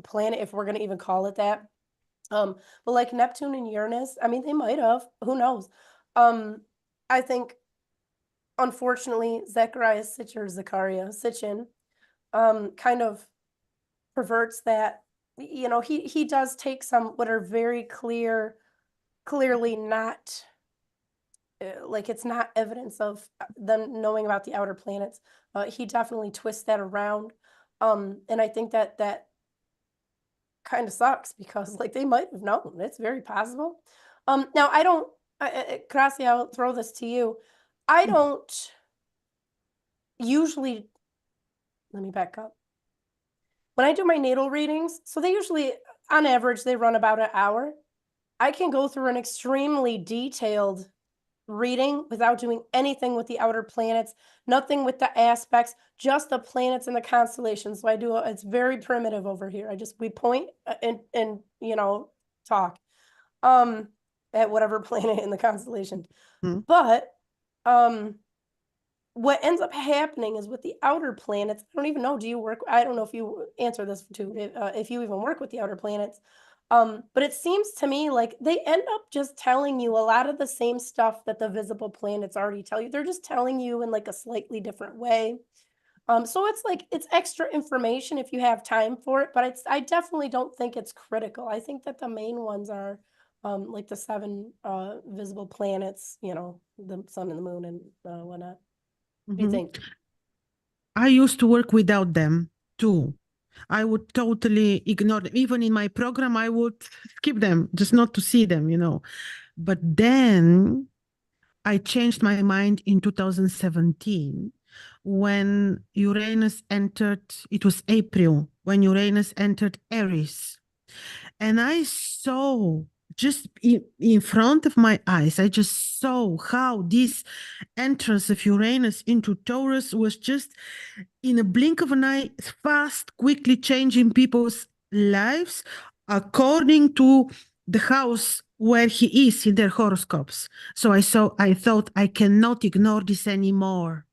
A: planet, if we're going to even call it that. But like Neptune and Uranus, I mean, they might have. Who knows? I think, unfortunately, Zechariah Sitchin kind of perverts that. He does take some what are very clearly not like it's not evidence of them knowing about the outer planets. He definitely twists that around. And I think that kind of sucks, because like they might have known. It's very possible. Now I don't, Krasi, I'll throw this to you. I don't usually, let me back up. When I do my natal readings, so they usually, on average, they run about an hour. I can go through an extremely detailed reading without doing anything with the outer planets, nothing with the aspects, just the planets and the constellations. So I do, it's very primitive over here. We point and, you know, talk, at whatever planet in the constellation.
B: Hmm.
A: But, what ends up happening is with the outer planets, I don't even know, I don't know if you answer this too, if you even work with the outer planets. But it seems to me like they end up just telling you a lot of the same stuff that the visible planets already tell you. They're just telling you in like a slightly different way. So it's like it's extra information if you have time for it, but I definitely don't think it's critical. I think that the main ones are like the 7 visible planets, you know, the sun and the moon and whatnot. What do you
B: Mhm.
A: think?
B: I used to work without them too. I would totally ignore them. Even in my program, I would skip them just not to see them, you know. But then I changed my mind in 2017 when Uranus entered, it was April, when Uranus entered Aries. And I saw just in front of my eyes, I just saw how this entrance of Uranus into Taurus was just in a blink of an eye, fast, quickly changing people's lives according to the house where he is in their horoscopes. So I thought I cannot ignore this anymore.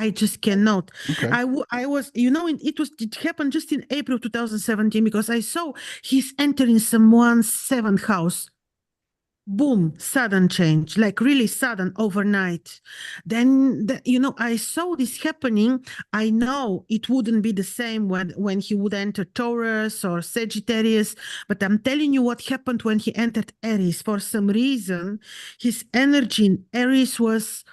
B: I just cannot.
C: Okay.
B: I was, you know, it happened just in April 2017 because I saw he's entering someone's 7th house. Boom, sudden change, like really sudden overnight. Then, you know, I saw this happening. I know it wouldn't be the same when he would enter Taurus or Sagittarius, but I'm telling you what happened when he entered Aries. For some reason, his energy in Aries was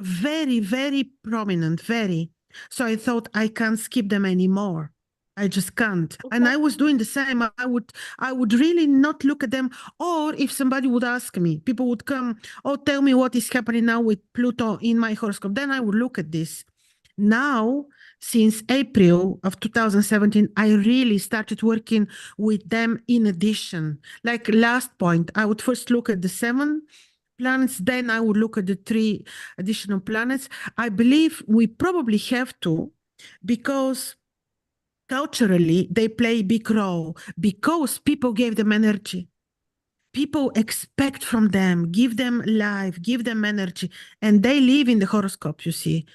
B: very, very prominent, very. So I thought I can't skip them anymore. I just can't. And
A: Okay.
B: I was doing the same. I would really not look at them. Or if somebody would ask me, people would come, oh, tell me what is happening now with Pluto in my horoscope. Then I would look at this. Now, since April of 2017, I really started working with them in addition. Like last point, I would first look at the 7 planets, then I would look at the 3 additional planets. I believe we probably have to, because culturally they play a big role, because people gave them energy. People expect from them, give them life, give them energy, and they live in the horoscope, you see.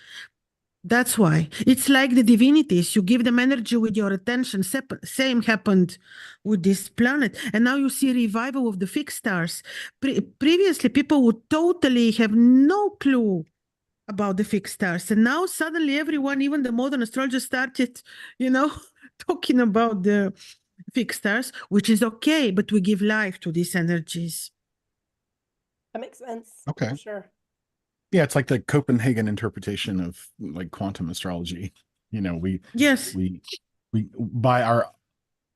B: That's why. It's like the divinities. You give them energy with your attention. Same happened with this planet. And now you see revival of the fixed stars. Previously, people would totally have no clue about the fixed stars. And now suddenly everyone, even the modern astrologers, started, you know, talking about the fixed stars, which is okay, but we give life to these energies.
A: That makes sense.
C: Okay.
A: For sure.
C: Yeah, it's like the Copenhagen interpretation of like quantum astrology. You know,
B: Yes.
C: we by our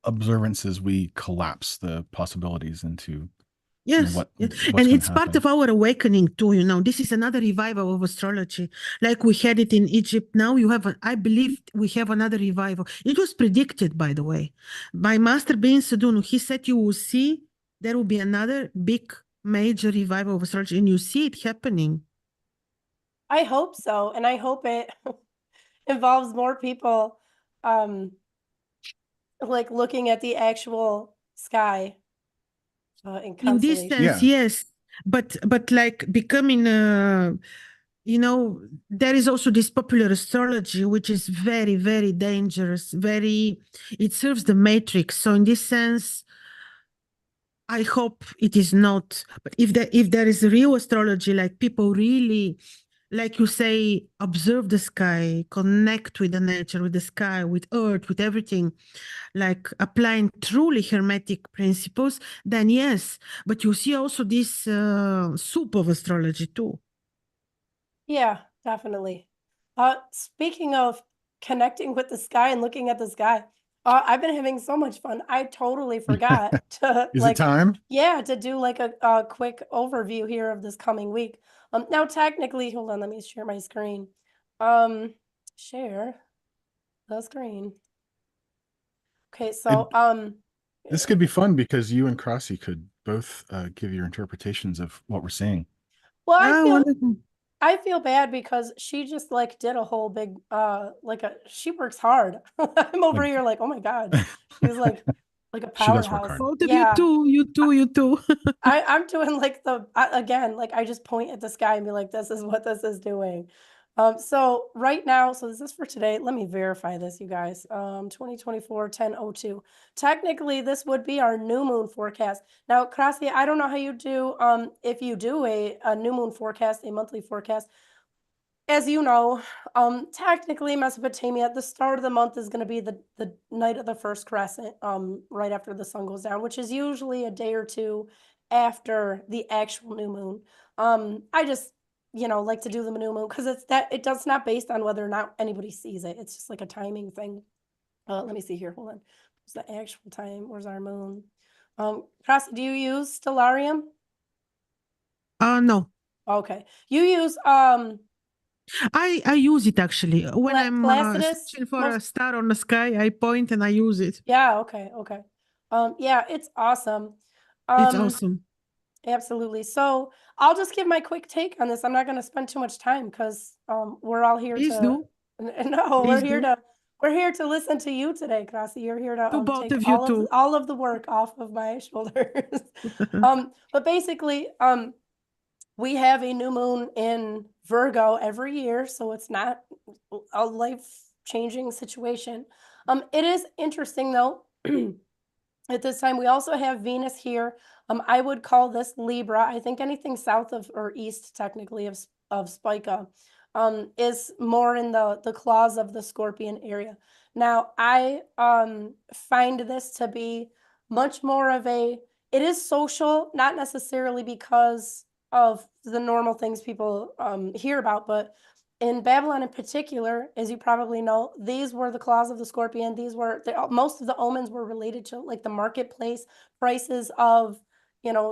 C: observances we collapse the possibilities into
B: Yes,
C: what's
B: and
C: going to
B: it's part
C: happen.
B: of our awakening too, you know. This is another revival of astrology. Like we had it in Egypt. Now you have, I believe we have another revival. It was predicted, by the way, by Master Bin Sadunu. He said you will see there will be another big major revival of astrology, and you see it happening.
A: I hope so, and I hope it involves more people like looking at the actual sky in
B: In this
A: constellation.
B: sense, yes, but like becoming you know, there is also this popular astrology, which is very, very dangerous. It serves the matrix. So in this sense, I hope it is not. But if there is a real astrology, like people really, like you say, observe the sky, connect with the nature, with the sky, with earth, with everything, like applying truly hermetic principles, then yes. But you see also this soup of astrology too.
A: Yeah, definitely. Speaking of connecting with the sky and looking at the sky, I've been having so much fun. I totally forgot to
C: Is it time?
A: yeah, to do like a quick overview here of this coming week. Now technically, hold on, let me share my screen. Share the screen. Okay, so
C: This could be fun because you and Krasi could both give your interpretations of what we're seeing.
A: Well,
B: Ah, wonderful.
A: I feel bad because she just like did a whole big she works hard. I'm over
C: Like-
A: here like, oh my God. She's like a
C: She does work
A: powerhouse.
C: hard.
B: Both of
A: Yeah.
B: you too.
A: I'm doing like again, like I just point at the sky and be like, this is what this is doing. So right now, so this is for today. Let me verify this, you guys. 2024, 10/02. Technically, this would be our new moon forecast. Now, Krasi, I don't know how you do, if you do a new moon forecast, a monthly forecast. As you know, technically Mesopotamia, the start of the month is going to be the night of the first crescent, right after the sun goes down, which is usually a day or two after the actual new moon. I just, like to do the new moon because it does not based on whether or not anybody sees it. It's just like a timing thing. Let me see here. Hold on. Where's the actual time? Where's our moon? Krasi, do you use stellarium?
B: No.
A: Okay. You use
B: I use it actually. When I'm
A: Placidus?
B: searching for a star on the sky, I point and I use it.
A: Yeah, okay. Yeah, it's awesome.
B: It's awesome.
A: Absolutely. So I'll just give my quick take on this. I'm not going to spend too much time because we're all here
B: Please
A: to
B: do.
A: no,
B: Please do.
A: we're here to listen to you today, Krasi. You're here to
B: To both
A: take
B: of you too.
A: all of the work off of my shoulders. But basically, we have a new moon in Virgo every year, so it's not a life-changing situation. It is interesting though. At this time, we also have Venus here. I would call this Libra. I think anything south of or east, technically, of Spica, is more in the claws of the Scorpion area. Now, I find this to be much more of it is social, not necessarily because of the normal things people hear about, but in Babylon in particular, as you probably know, these were the claws of the scorpion. These were most of the omens were related to like the marketplace prices of,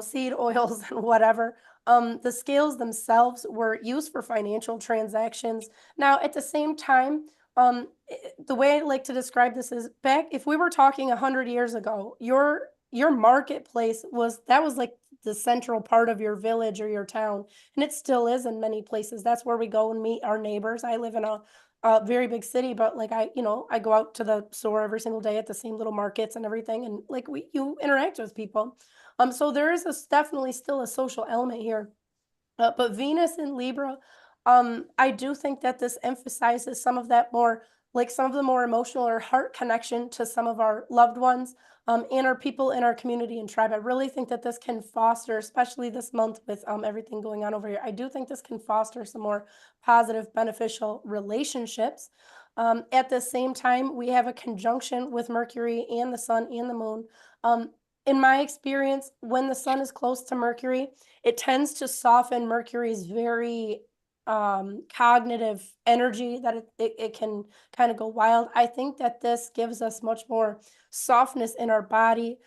A: seed oils and whatever. The scales themselves were used for financial transactions. Now, at the same time, the way I like to describe this is back if we were talking 100 years ago, your marketplace was like the central part of your village or your town, and it still is in many places. That's where we go and meet our neighbors. I live in a very big city, but like I go out to the store every single day at the same little markets and everything, and like you interact with people. So there is definitely still a social element here. But Venus in Libra, I do think that this emphasizes some of that more, like some of the more emotional or heart connection to some of our loved ones, and our people in our community and tribe. I really think that this can foster, especially this month with everything going on over here. I do think this can foster some more positive, beneficial relationships. At the same time, we have a conjunction with Mercury and the sun and the moon. In my experience, when the sun is close to Mercury, it tends to soften Mercury's very cognitive energy that it can kind of go wild. I think that this gives us much more softness in our body,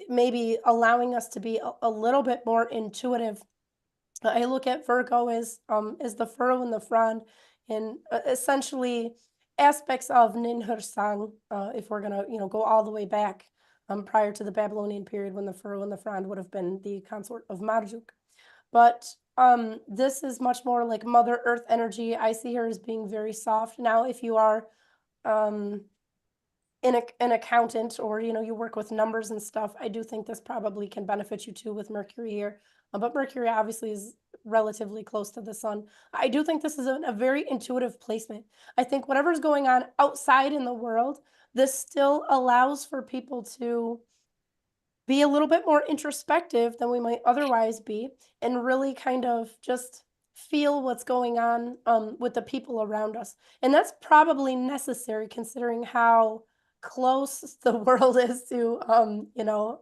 A: maybe allowing us to be a little bit more intuitive. I look at Virgo as the furrow in the frond, and essentially aspects of Ninurta, if we're gonna go all the way back prior to the Babylonian period when the furrow in the frond would have been the consort of Magick. But this is much more like Mother Earth energy. I see her as being very soft. Now, if you are an accountant or you work with numbers and stuff, I do think this probably can benefit you too with Mercury here. But Mercury obviously is relatively close to the sun. I do think this is a very intuitive placement. I think whatever's going on outside in the world, this still allows for people to be a little bit more introspective than we might otherwise be, and really kind of just feel what's going on with the people around us. And that's probably necessary considering how close the world is to,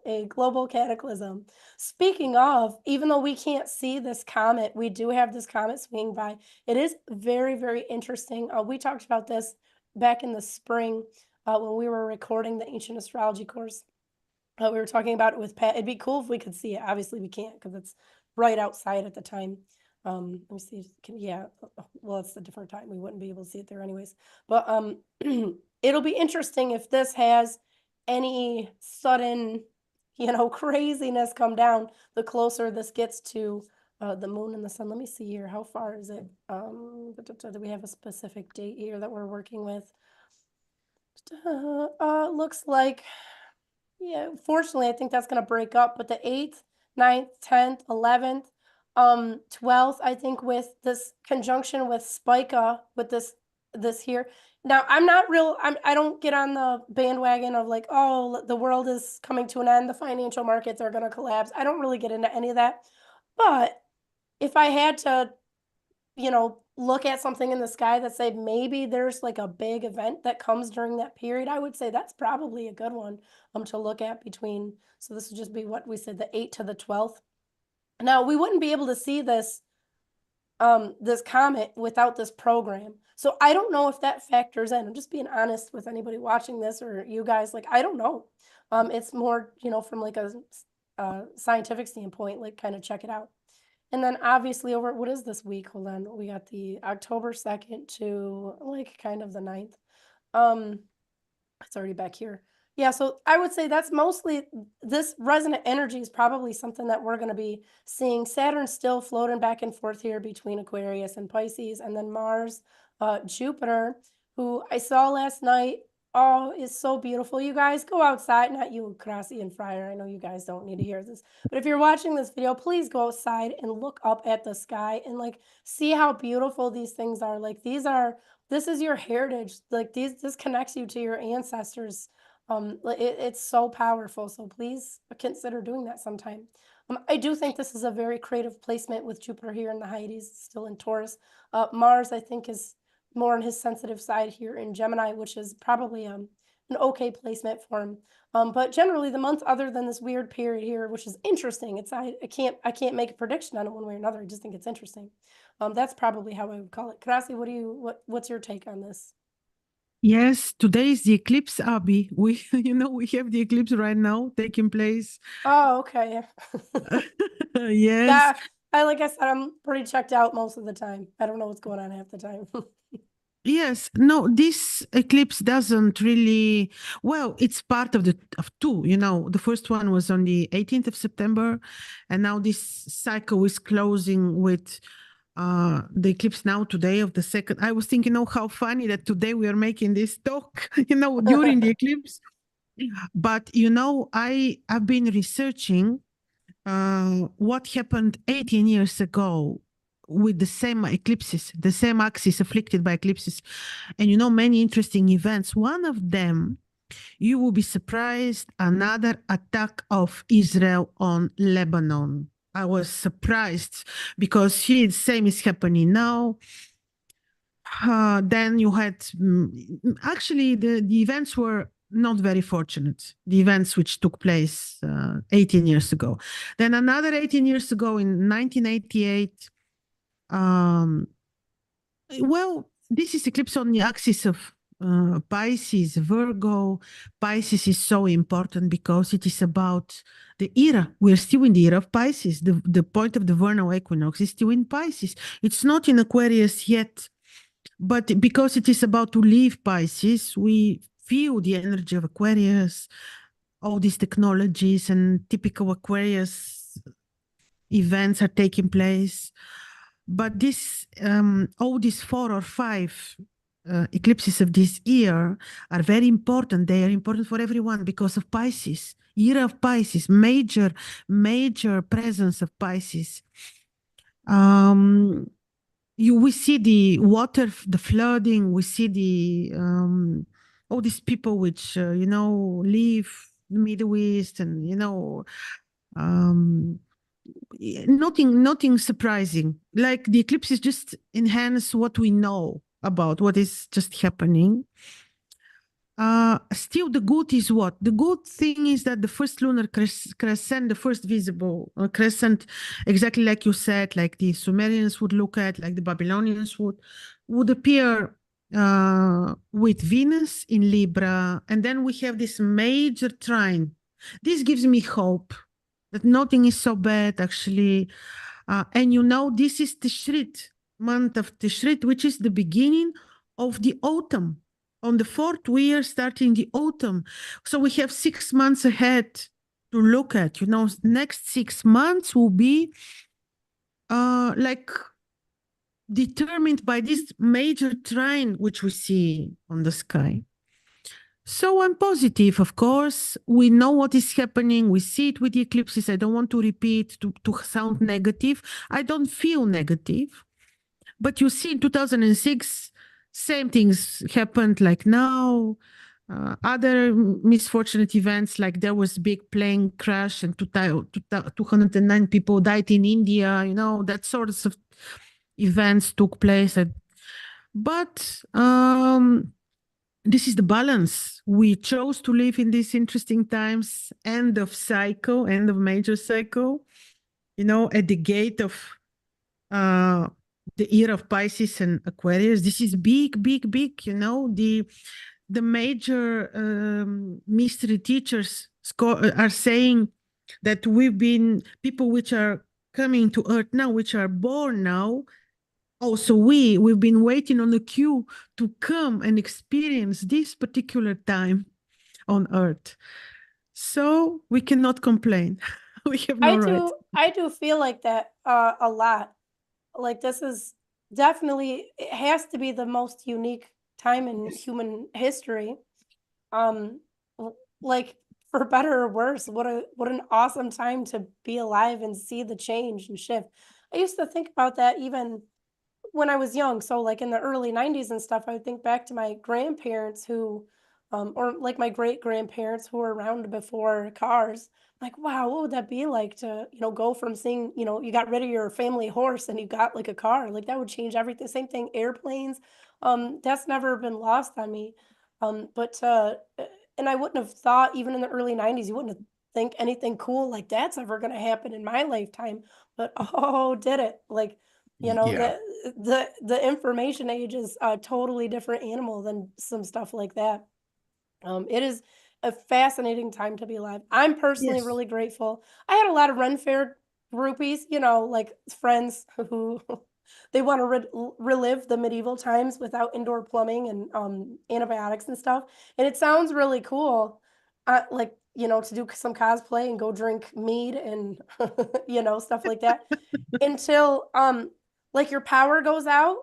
A: a global cataclysm. Speaking of, even though we can't see this comet, we do have this comet swinging by. It is very, very interesting. We talked about this back in the spring when we were recording the Ancient Astrology course. We were talking about it with Pat. It'd be cool if we could see it. Obviously, we can't because it's right outside at the time. Let me see. Well, it's a different time. We wouldn't be able to see it there anyways. But it'll be interesting if this has any sudden, craziness come down, the closer this gets to the moon and the sun. Let me see here. How far is it? Do we have a specific date here that we're working with? Looks like, yeah, fortunately, I think that's going to break up, but the 8th, 9th, 10th, 11th, 12th, I think with this conjunction with Spica, with this here. Now, I don't get on the bandwagon of like, oh, the world is coming to an end, the financial markets are going to collapse. I don't really get into any of that. But if I had to, look at something in the sky that say maybe there's like a big event that comes during that period, I would say that's probably a good one to look at between. So this would just be what we said, the 8th to the 12th. Now, we wouldn't be able to see this this comet without this program. So I don't know if that factors in. I'm just being honest with anybody watching this or you guys. Like, I don't know. It's more, from like a scientific standpoint, like kind of check it out. And then obviously over, what is this week? Hold on. We got the October 2nd to like kind of the 9th. It's already back here. Yeah, so I would say that's mostly, this resonant energy is probably something that we're going to be seeing. Saturn still floating back and forth here between Aquarius and Pisces, and then Mars, Jupiter, who I saw last night. Oh, is so beautiful. You guys go outside, not you, Krasi and Fryer. I know you guys don't need to hear this, but if you're watching this video, please go outside and look up at the sky and like see how beautiful these things are. Like this is your heritage. Like this connects you to your ancestors. It's so powerful. So please consider doing that sometime. I do think this is a very creative placement with Jupiter here in the Hyades, still in Taurus. Mars, I think, is more on his sensitive side here in Gemini, which is probably an okay placement for him. But generally, the month, other than this weird period here, which is interesting, I can't make a prediction on it one way or another. I just think it's interesting. That's probably how I would call it. Krasi, what's your take on this?
B: Yes, today is the eclipse, Abby. We have the eclipse right now taking place.
A: Oh, okay.
B: Yes.
A: Yeah, like I said, I'm pretty checked out most of the time. I don't know what's going on half the time.
B: Yes, no, this eclipse doesn't really, well, it's part of two, the first one was on the 18th of September, and now this cycle is closing with the eclipse now today of the second. I was thinking, how funny that today we are making this talk, during the eclipse. But, I've been researching what happened 18 years ago with the same eclipses, the same axis afflicted by eclipses. And many interesting events. One of them, you will be surprised, another attack of Israel on Lebanon. I was surprised because the same is happening now. Then you had, actually, the events were not very fortunate, the events which took place 18 years ago. Then another 18 years ago in 1988, well, this is eclipse on the axis of Pisces, Virgo. Pisces is so important because it is about the era. We're still in the era of Pisces. The point of the vernal equinox is still in Pisces. It's not in Aquarius yet, but because it is about to leave Pisces, we feel the energy of Aquarius, all these technologies and typical Aquarius events are taking place. But this, all these 4 or 5 eclipses of this year are very important. They are important for everyone because of Pisces, year of Pisces, major presence of Pisces. We see the water, the flooding. We see the all these people which live in the Middle East, and nothing surprising. Like the eclipses just enhance what we know about what is just happening. Still, the good is what? The good thing is that the first lunar crescent, the first visible crescent, exactly like you said, like the Sumerians would look at, like the Babylonians would appear with Venus in Libra. And then we have this major trine. This gives me hope that nothing is so bad, actually. And this is Tishrit, month of Tishrit, which is the beginning of the autumn. On the 4th, we are starting the autumn. So we have 6 months ahead to look at. Next 6 months will be like determined by this major trine which we see on the sky. So I'm positive, of course. We know what is happening. We see it with the eclipses. I don't want to repeat to sound negative. I don't feel negative. But you see, in 2006, same things happened like now. Other misfortunate events, like there was big plane crash and 209 people died in India, that sort of events took place. But this is the balance. We chose to live in these interesting times, end of major cycle, at the gate of the year of Pisces and Aquarius. This is big, big, big, the major mystery teachers are saying that we've been people which are coming to Earth now, which are born now. Also, we've been waiting on the queue to come and experience this particular time on Earth. So we cannot complain. We have no right.
A: I do feel like that a lot. Like this is definitely, it has to be the most unique time in human history. Like for better or worse, what an awesome time to be alive and see the change and shift. I used to think about that even when I was young. So like in the early 90s and stuff, I would think back to my grandparents who, or like my great grandparents who were around before cars. Like, wow, what would that be like to, go from seeing, you got rid of your family horse and you got like a car, like that would change everything. Same thing, airplanes. That's never been lost on me. And I wouldn't have thought even in the early 90s, you wouldn't have think anything cool like that's ever going to happen in my lifetime. But oh, did it? Like,
C: Yeah.
A: the information age is a totally different animal than some stuff like that. It is a fascinating time to be alive. I'm personally
B: Yes.
A: really grateful. I had a lot of Ren Fair groupies, like friends who they want to relive the medieval times without indoor plumbing and antibiotics and stuff. And it sounds really cool, like to do some cosplay and go drink mead and stuff like that until like your power goes out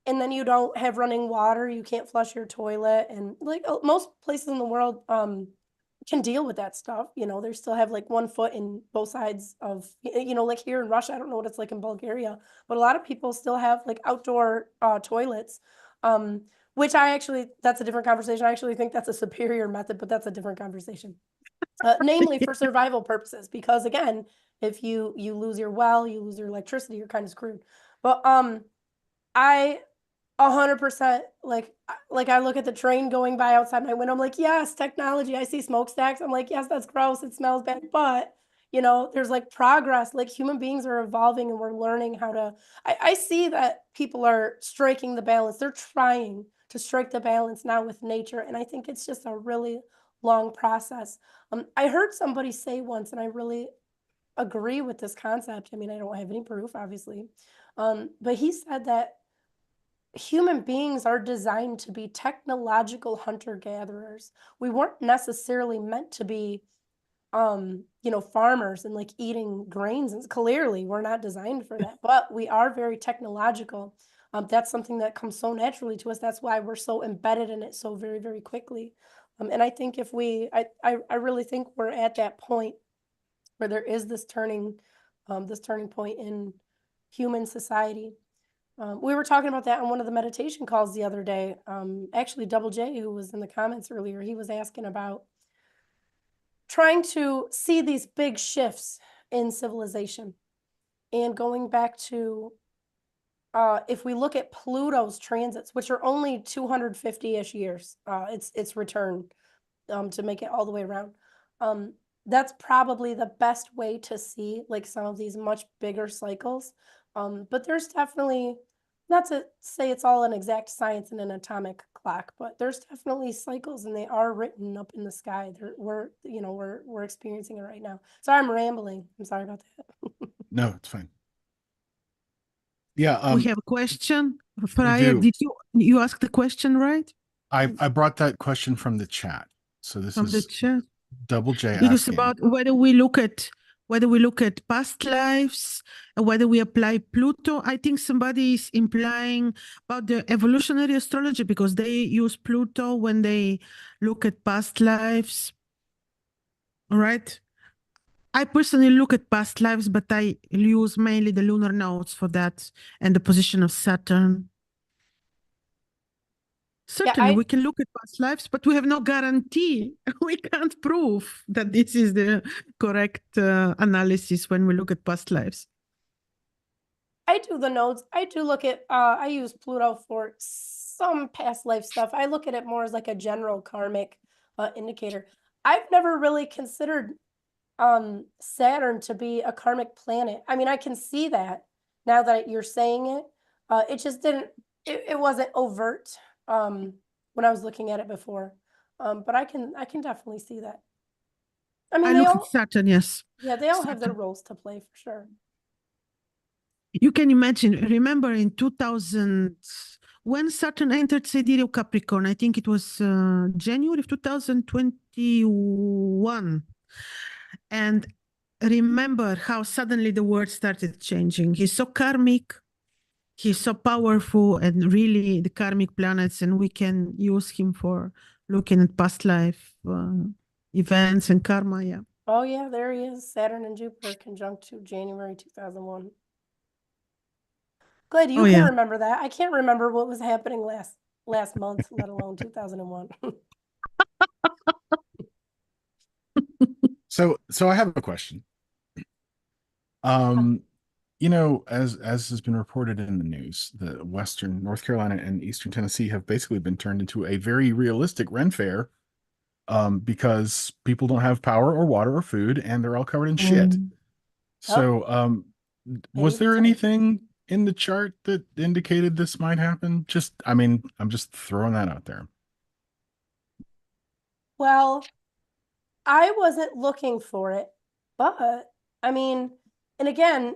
A: and then you don't have running water, you can't flush your toilet, and like most places in the world can deal with that stuff. They still have like one foot in both sides of, like here in Russia, I don't know what it's like in Bulgaria, but a lot of people still have like outdoor toilets, which that's a different conversation. I actually think that's a superior method, but that's a different conversation. Namely for survival purposes, because again, if you lose your well, you lose your electricity, you're kind of screwed. But I 100% like I look at the train going by outside my window. I'm like, yes, technology. I see smokestacks. I'm like, yes, that's gross. It smells bad. But there's like progress. Like human beings are evolving and we're learning how to. I see that people are striking the balance. They're trying to strike the balance now with nature, and I think it's just a really long process. I heard somebody say once, and I really agree with this concept. I mean, I don't have any proof, obviously, but he said that human beings are designed to be technological hunter-gatherers. We weren't necessarily meant to be, farmers and like eating grains. And clearly, we're not designed for that, but we are very technological. That's something that comes so naturally to us. That's why we're so embedded in it so very, very quickly. And I think I really think we're at that point where there is this turning point in human society. We were talking about that on one of the meditation calls the other day. Actually, Double J, who was in the comments earlier, he was asking about trying to see these big shifts in civilization and going back to if we look at Pluto's transits, which are only 250-ish years, its return to make it all the way around. That's probably the best way to see like some of these much bigger cycles. But there's definitely, not to say it's all an exact science and an atomic clock, but there's definitely cycles and they are written up in the sky. We're experiencing it right now. Sorry, I'm rambling. I'm sorry about that.
C: No, it's fine. Yeah.
B: We have a question.
C: do.
B: Did you ask the question, right?
C: I brought that question from the chat. So this
B: From the
C: is
B: chat.
C: Double J
B: It was
C: asking.
B: about whether we look at past lives, whether we apply Pluto. I think somebody is implying about the evolutionary astrology because they use Pluto when they look at past lives. All right. I personally look at past lives, but I use mainly the lunar nodes for that and the position of Saturn. Certainly, we can look at past lives, but we have no guarantee. We can't prove that this is the correct analysis when we look at past lives.
A: I do the nodes. I do look at, I use Pluto for some past life stuff. I look at it more as like a general karmic indicator. I've never really considered Saturn to be a karmic planet. I mean, I can see that now that you're saying it. It just didn't, it wasn't overt when I was looking at it before. But I can definitely see that. I mean,
B: I look at Saturn, yes.
A: Yeah, they all have their roles to play for sure.
B: You can imagine, remember in 2000, when Saturn entered Sidereal Capricorn, I think it was January of 2021. And remember how suddenly the world started changing. He's so karmic, he's so powerful, and really the karmic planets, and we can use him for looking at past life events and karma, yeah.
A: Oh yeah, there he is, Saturn and Jupiter conjunct to January 2001. Glad you can remember that. I can't remember what was happening last month, let alone 2001.
C: So I have a question. You know, as has been reported in the news, the Western North Carolina and Eastern Tennessee have basically been turned into a very realistic Ren fair because people don't have power or water or food and they're all covered in shit. So was there anything in the chart that indicated this might happen? I mean, I'm just throwing that out there.
A: Well, I wasn't looking for it, but I mean, and again,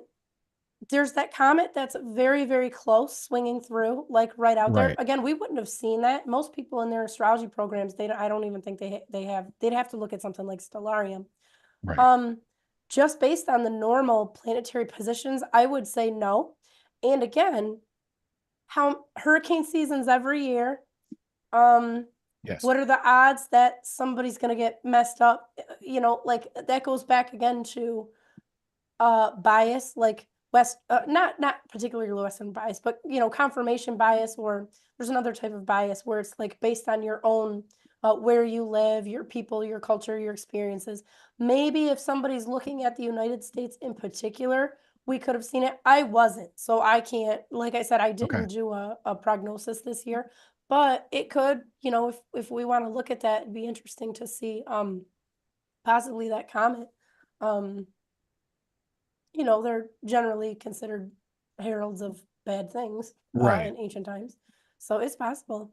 A: there's that comet that's very, very close swinging through, like right out there. Again, we wouldn't have seen that. Most people in their astrology programs, I don't even think they'd have to look at something like Stellarium.
C: Right.
A: Just based on the normal planetary positions, I would say no. And again, how hurricane seasons every year.
C: Yes.
A: What are the odds that somebody's going to get messed up? You know, like that goes back again to bias, like not particularly Western bias, but you know, confirmation bias, or there's another type of bias where it's like based on your own where you live, your people, your culture, your experiences. Maybe if somebody's looking at the United States in particular, we could have seen it. I wasn't, so I can't, like I said, I didn't do a prognosis this year, but it could, you know, if we want to look at that, it'd be interesting to see possibly that comet. You know, they're generally considered heralds of bad things in ancient times. So it's possible.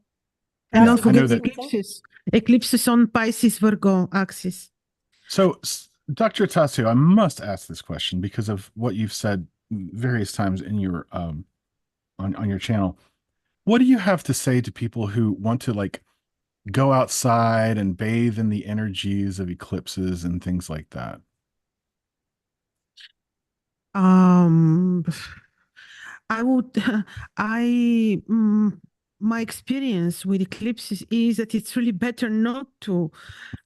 B: And don't forget the eclipses on Pisces Virgo axis.
C: So, Dr. Atassio, I must ask this question because of what you've said various times in your on your channel. What do you have to say to people who want to like go outside and bathe in the energies of eclipses and things like that?
B: My experience with eclipses is that it's really better not to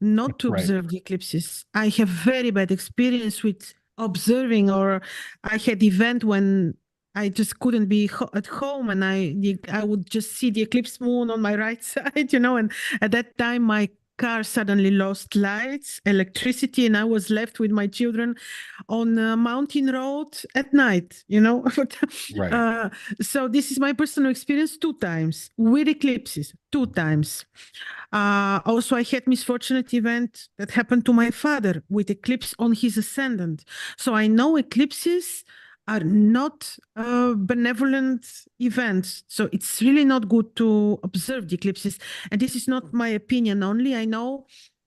B: observe the eclipses. I have very bad experience with observing, or I had event when I just couldn't be at home, and I would just see the eclipse moon on my right side, you know, and at that time my car suddenly lost lights, electricity, and I was left with my children on a mountain road at night, you know. So this is my personal experience 2 times with eclipses, 2 times. Also, I had misfortunate event that happened to my father with eclipse on his ascendant. So I know eclipses are not benevolent events. So it's really not good to observe the eclipses. And this is not my opinion only. I know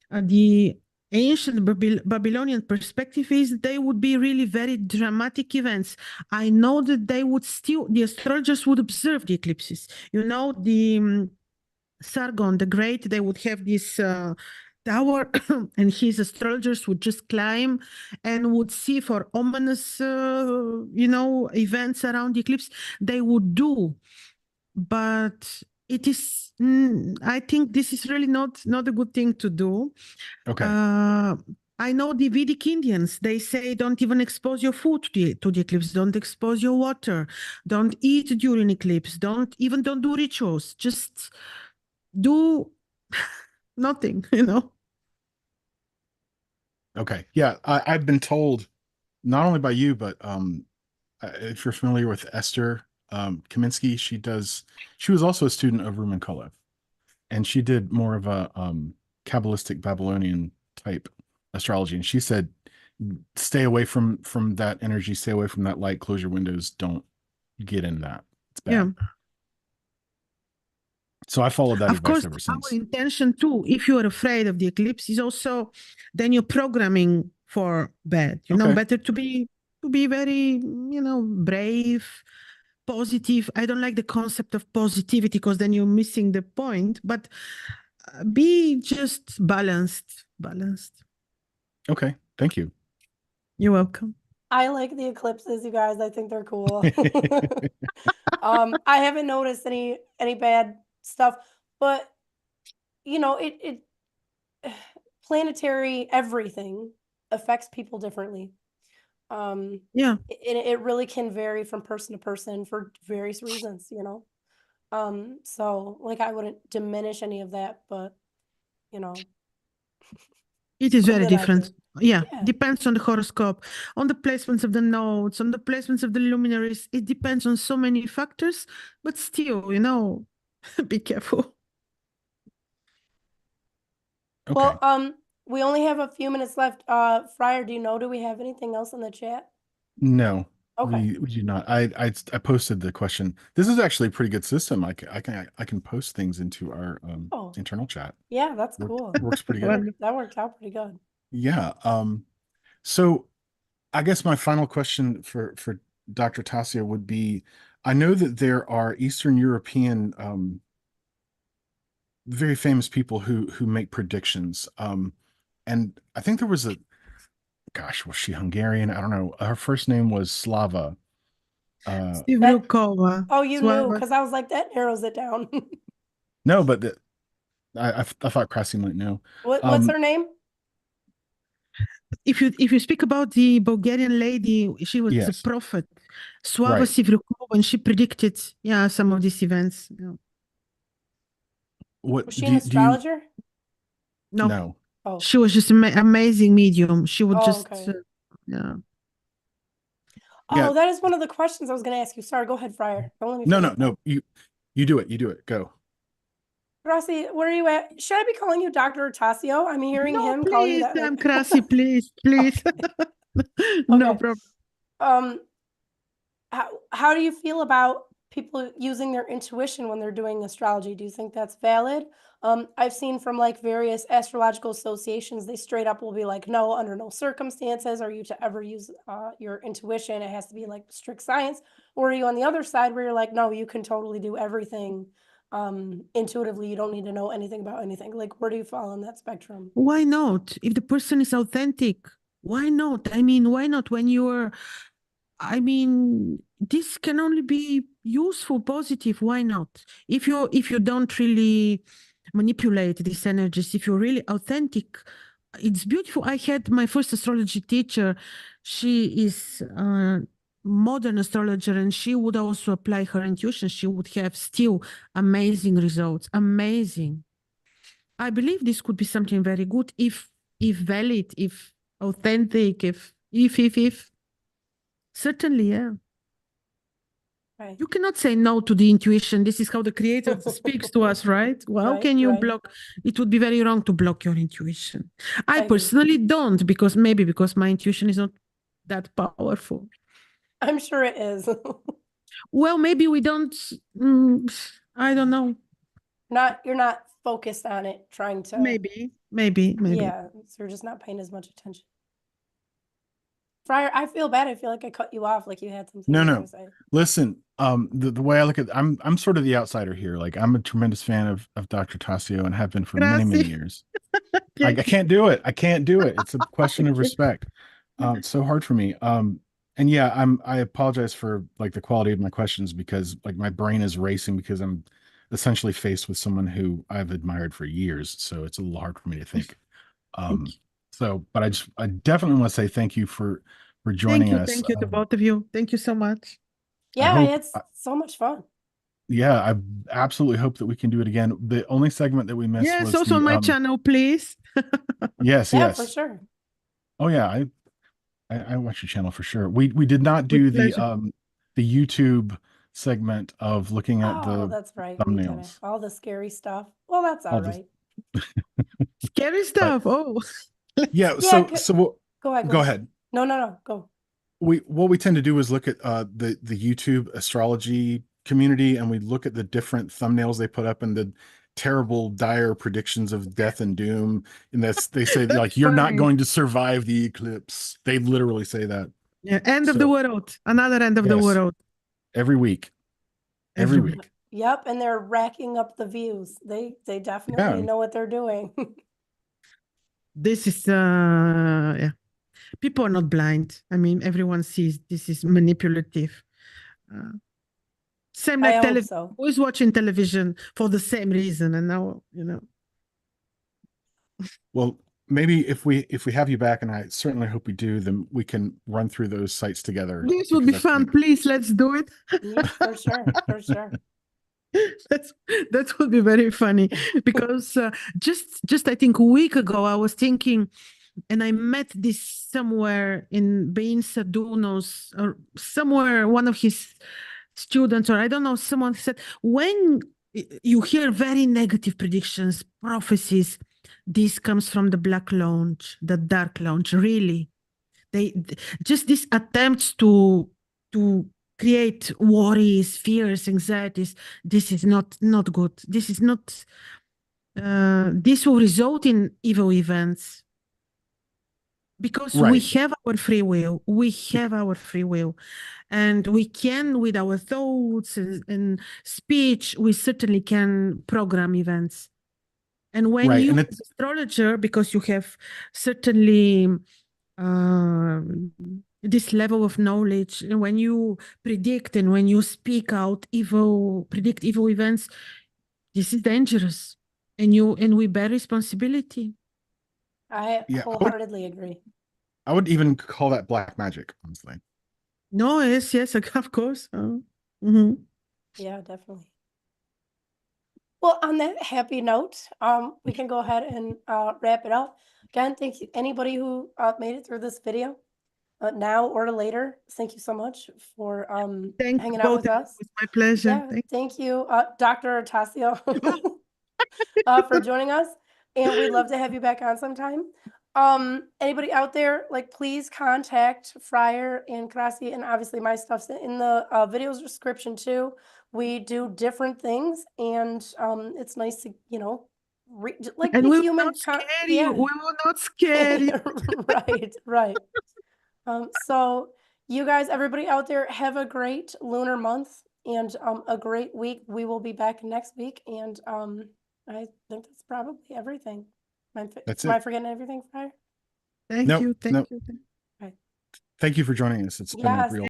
B: the ancient Babylonian perspective is they would be really very dramatic events. I know that the astrologers would observe the eclipses. You know, the Sargon the Great, they would have this tower, and his astrologers would just climb and would see for ominous, events around the eclipse. They would do, but it is. I think this is really not a good thing to do.
C: Okay.
B: I know the Vedic Indians, they say don't even expose your food to the eclipse, don't expose your water, don't eat during eclipse, don't do rituals, just do nothing,
C: Okay. Yeah, I've been told not only by you, but if you're familiar with Esther Kaminsky, she was also a student of Rumen Kalev, and she did more of a Kabbalistic Babylonian type astrology. And she said, stay away from that energy, stay away from that light, close your windows, don't get in that. It's bad.
B: Yeah.
C: So I followed that
B: Of
C: advice
B: course,
C: ever
B: our
C: since.
B: intention too, if you are afraid of the eclipse, is also then you're programming for bad.
C: Okay.
B: Better to be very, brave, positive. I don't like the concept of positivity because then you're missing the point. But be just balanced.
C: Okay. Thank you.
B: You're welcome.
A: I like the eclipses, you guys. I think they're cool. I haven't noticed any bad stuff, but it planetary everything affects people differently.
B: Yeah.
A: It really can vary from person to person for various reasons, so like I wouldn't diminish any of that, but
B: It is very
A: something that I
B: different.
A: think.
B: Yeah,
A: Yeah.
B: depends on the horoscope, on the placements of the nodes, on the placements of the luminaries. It depends on so many factors, but still, be careful.
C: Okay.
A: Well, we only have a few minutes left. Friar, do we have anything else in the chat?
C: No.
A: Okay.
C: We do not. I posted the question. This is actually a pretty good system. I can post things into our
A: Oh.
C: internal chat.
A: Yeah, that's cool.
C: Works pretty good.
A: That worked out pretty good.
C: Yeah. So I guess my final question for Dr. Tassia would be, I know that there are Eastern European very famous people who make predictions. And I think there was gosh, was she Hungarian? I don't know. Her first name was Slava.
B: Sivrukova.
A: Oh, you knew, because I was like, that narrows it down.
C: No, but I thought Krasi might know.
A: What's her name?
B: If you speak about the Bulgarian lady, she was
C: Yes.
B: a prophet, Slava
C: Right.
B: Sivrukova, and she predicted, some of these events. Yeah.
C: What
A: Was she an astrologer?
B: No,
C: No.
A: Oh,
B: she was just an amazing medium. She would just,
A: okay.
B: yeah.
A: Oh,
C: Yeah.
A: that is one of the questions I was going to ask you. Sorry, go ahead, Friar. Don't let me
C: No,
A: forget that.
C: You do it. You do it. Go.
A: Krasi, where are you at? Should I be calling you Dr. Atassio? I'm hearing
B: No,
A: him call you
B: please,
A: that.
B: I'm Krasi, please. No
A: Okay.
B: problem.
A: How do you feel about people using their intuition when they're doing astrology? Do you think that's valid? I've seen from like various astrological associations, they straight up will be like, no, under no circumstances are you to ever use your intuition. It has to be like strict science. Or are you on the other side where you're like, no, you can totally do everything intuitively. You don't need to know anything about anything. Like, where do you fall on that spectrum?
B: Why not? If the person is authentic, why not? I mean, why not when this can only be useful, positive. Why not? If you don't really manipulate these energies, if you're really authentic, it's beautiful. I had my first astrology teacher. She is a modern astrologer, and she would also apply her intuition. She would have still amazing results. Amazing. I believe this could be something very good if valid, if authentic, if. Certainly, yeah.
A: Right.
B: You cannot say no to the intuition. This is how the creator speaks to us, right? Well, how can you block? It would be very wrong to block your intuition. I personally don't, because my intuition is not that powerful.
A: I'm sure it is.
B: Well, maybe we don't, I don't know.
A: You're not focused on it, trying to.
B: Maybe.
A: Yeah, so you're just not paying as much attention. Friar, I feel bad. I feel like I cut you off, like you had something
C: No,
A: you were
C: no.
A: gonna say.
C: Listen, the way I look at, I'm sort of the outsider here. Like I'm a tremendous fan of Dr. Tassio and have been for many, many
B: Krasi.
C: years. I can't do it. I can't do it. It's a question of respect. It's so hard for me. And yeah, I apologize for like the quality of my questions because like my brain is racing because I'm essentially faced with someone who I've admired for years. So it's a little hard for me to think. But I definitely want to say thank you for joining us.
B: Thank you to both of you. Thank you so much.
A: Yeah,
C: hope-
A: it's so much fun.
C: Yeah, I absolutely hope that we can do it again. The only segment that we missed
B: Yes,
C: was
B: also on my channel, please.
C: Yes,
A: Yeah,
C: yes.
A: for sure.
C: Oh yeah, I watch your channel for sure. We did not do
B: With
C: the
B: pleasure.
C: YouTube segment of looking at
A: Oh,
C: the
A: that's right. We did it.
C: thumbnails.
A: All the scary stuff. Well, that's all
C: All this-
A: right.
B: Scary stuff. Oh,
C: Yeah,
A: Yeah,
C: go
A: go ahead.
C: ahead.
A: No, go.
C: What we tend to do is look at the YouTube astrology community and we look at the different thumbnails they put up and the terrible dire predictions of death and doom, and they say
B: That's
C: like you're not
B: funny.
C: going to survive the eclipse. They literally say that.
B: yeah, end of the
C: So-
B: world. Another end of the
C: Yes.
B: world.
C: Every week. Every
B: Every
C: week.
A: Yep, and they're racking up the views. They definitely
C: Yeah.
A: know what they're doing.
B: This is yeah. People are not blind. I mean, everyone sees this is manipulative. Same
A: I
B: like
A: hope
B: television.
A: so.
B: Always watching television for the same reason, and now
C: Well, maybe if we have you back, and I certainly hope we do, then we can run through those sites together.
B: this would be
C: because I
B: fun.
C: think-
B: Please, let's do it.
A: Yeah, for sure, for sure.
B: That would be very funny because just I think a week ago I was thinking, and I met this somewhere in Bain Sadunos or somewhere, one of his students, or I don't know, someone said, when you hear very negative predictions, prophecies, this comes from the black lounge, the dark lounge, really. They just these attempts to create worries, fears, anxieties. This is not good. This is not. This will result in evil events because we
C: Right.
B: have our free will. We have our free will, and we can, with our thoughts and speech, we certainly can program events. And when
C: Right,
B: you,
C: and
B: as astrologer, because you have certainly this level of knowledge, and when you predict and when you speak out predict evil events, this is dangerous, and we bear responsibility.
A: I
C: Yeah,
A: wholeheartedly agree.
C: I would even call that black magic, honestly.
B: No, yes, of course. Mhm.
A: Yeah, definitely. Well, on that happy note, we can go ahead and wrap it up. Again, thank you anybody who made it through this video, now or later. Thank you so much for
B: Thank
A: hanging out
B: both
A: with
B: of you.
A: us.
B: It's my pleasure.
A: Yeah, thank you, Dr. Atassio, for joining us, and we'd love to have you back on sometime. Anybody out there, like, please contact Friar and Krasi, and obviously my stuff's in the video's description too. We do different things, and it's nice to, like
B: And
A: the
B: we will
A: human
B: not scare you.
A: yeah.
B: We will not scare you.
A: Right. So you guys, everybody out there, have a great lunar month and a great week. We will be back next week, and I think that's probably everything.
C: That's
A: Am I
C: it.
A: forgetting everything, Friar?
B: Thank
C: Nope,
B: you.
C: nope.
B: Thank you.
C: Thank you for joining us. It's been a
A: Yes.
C: real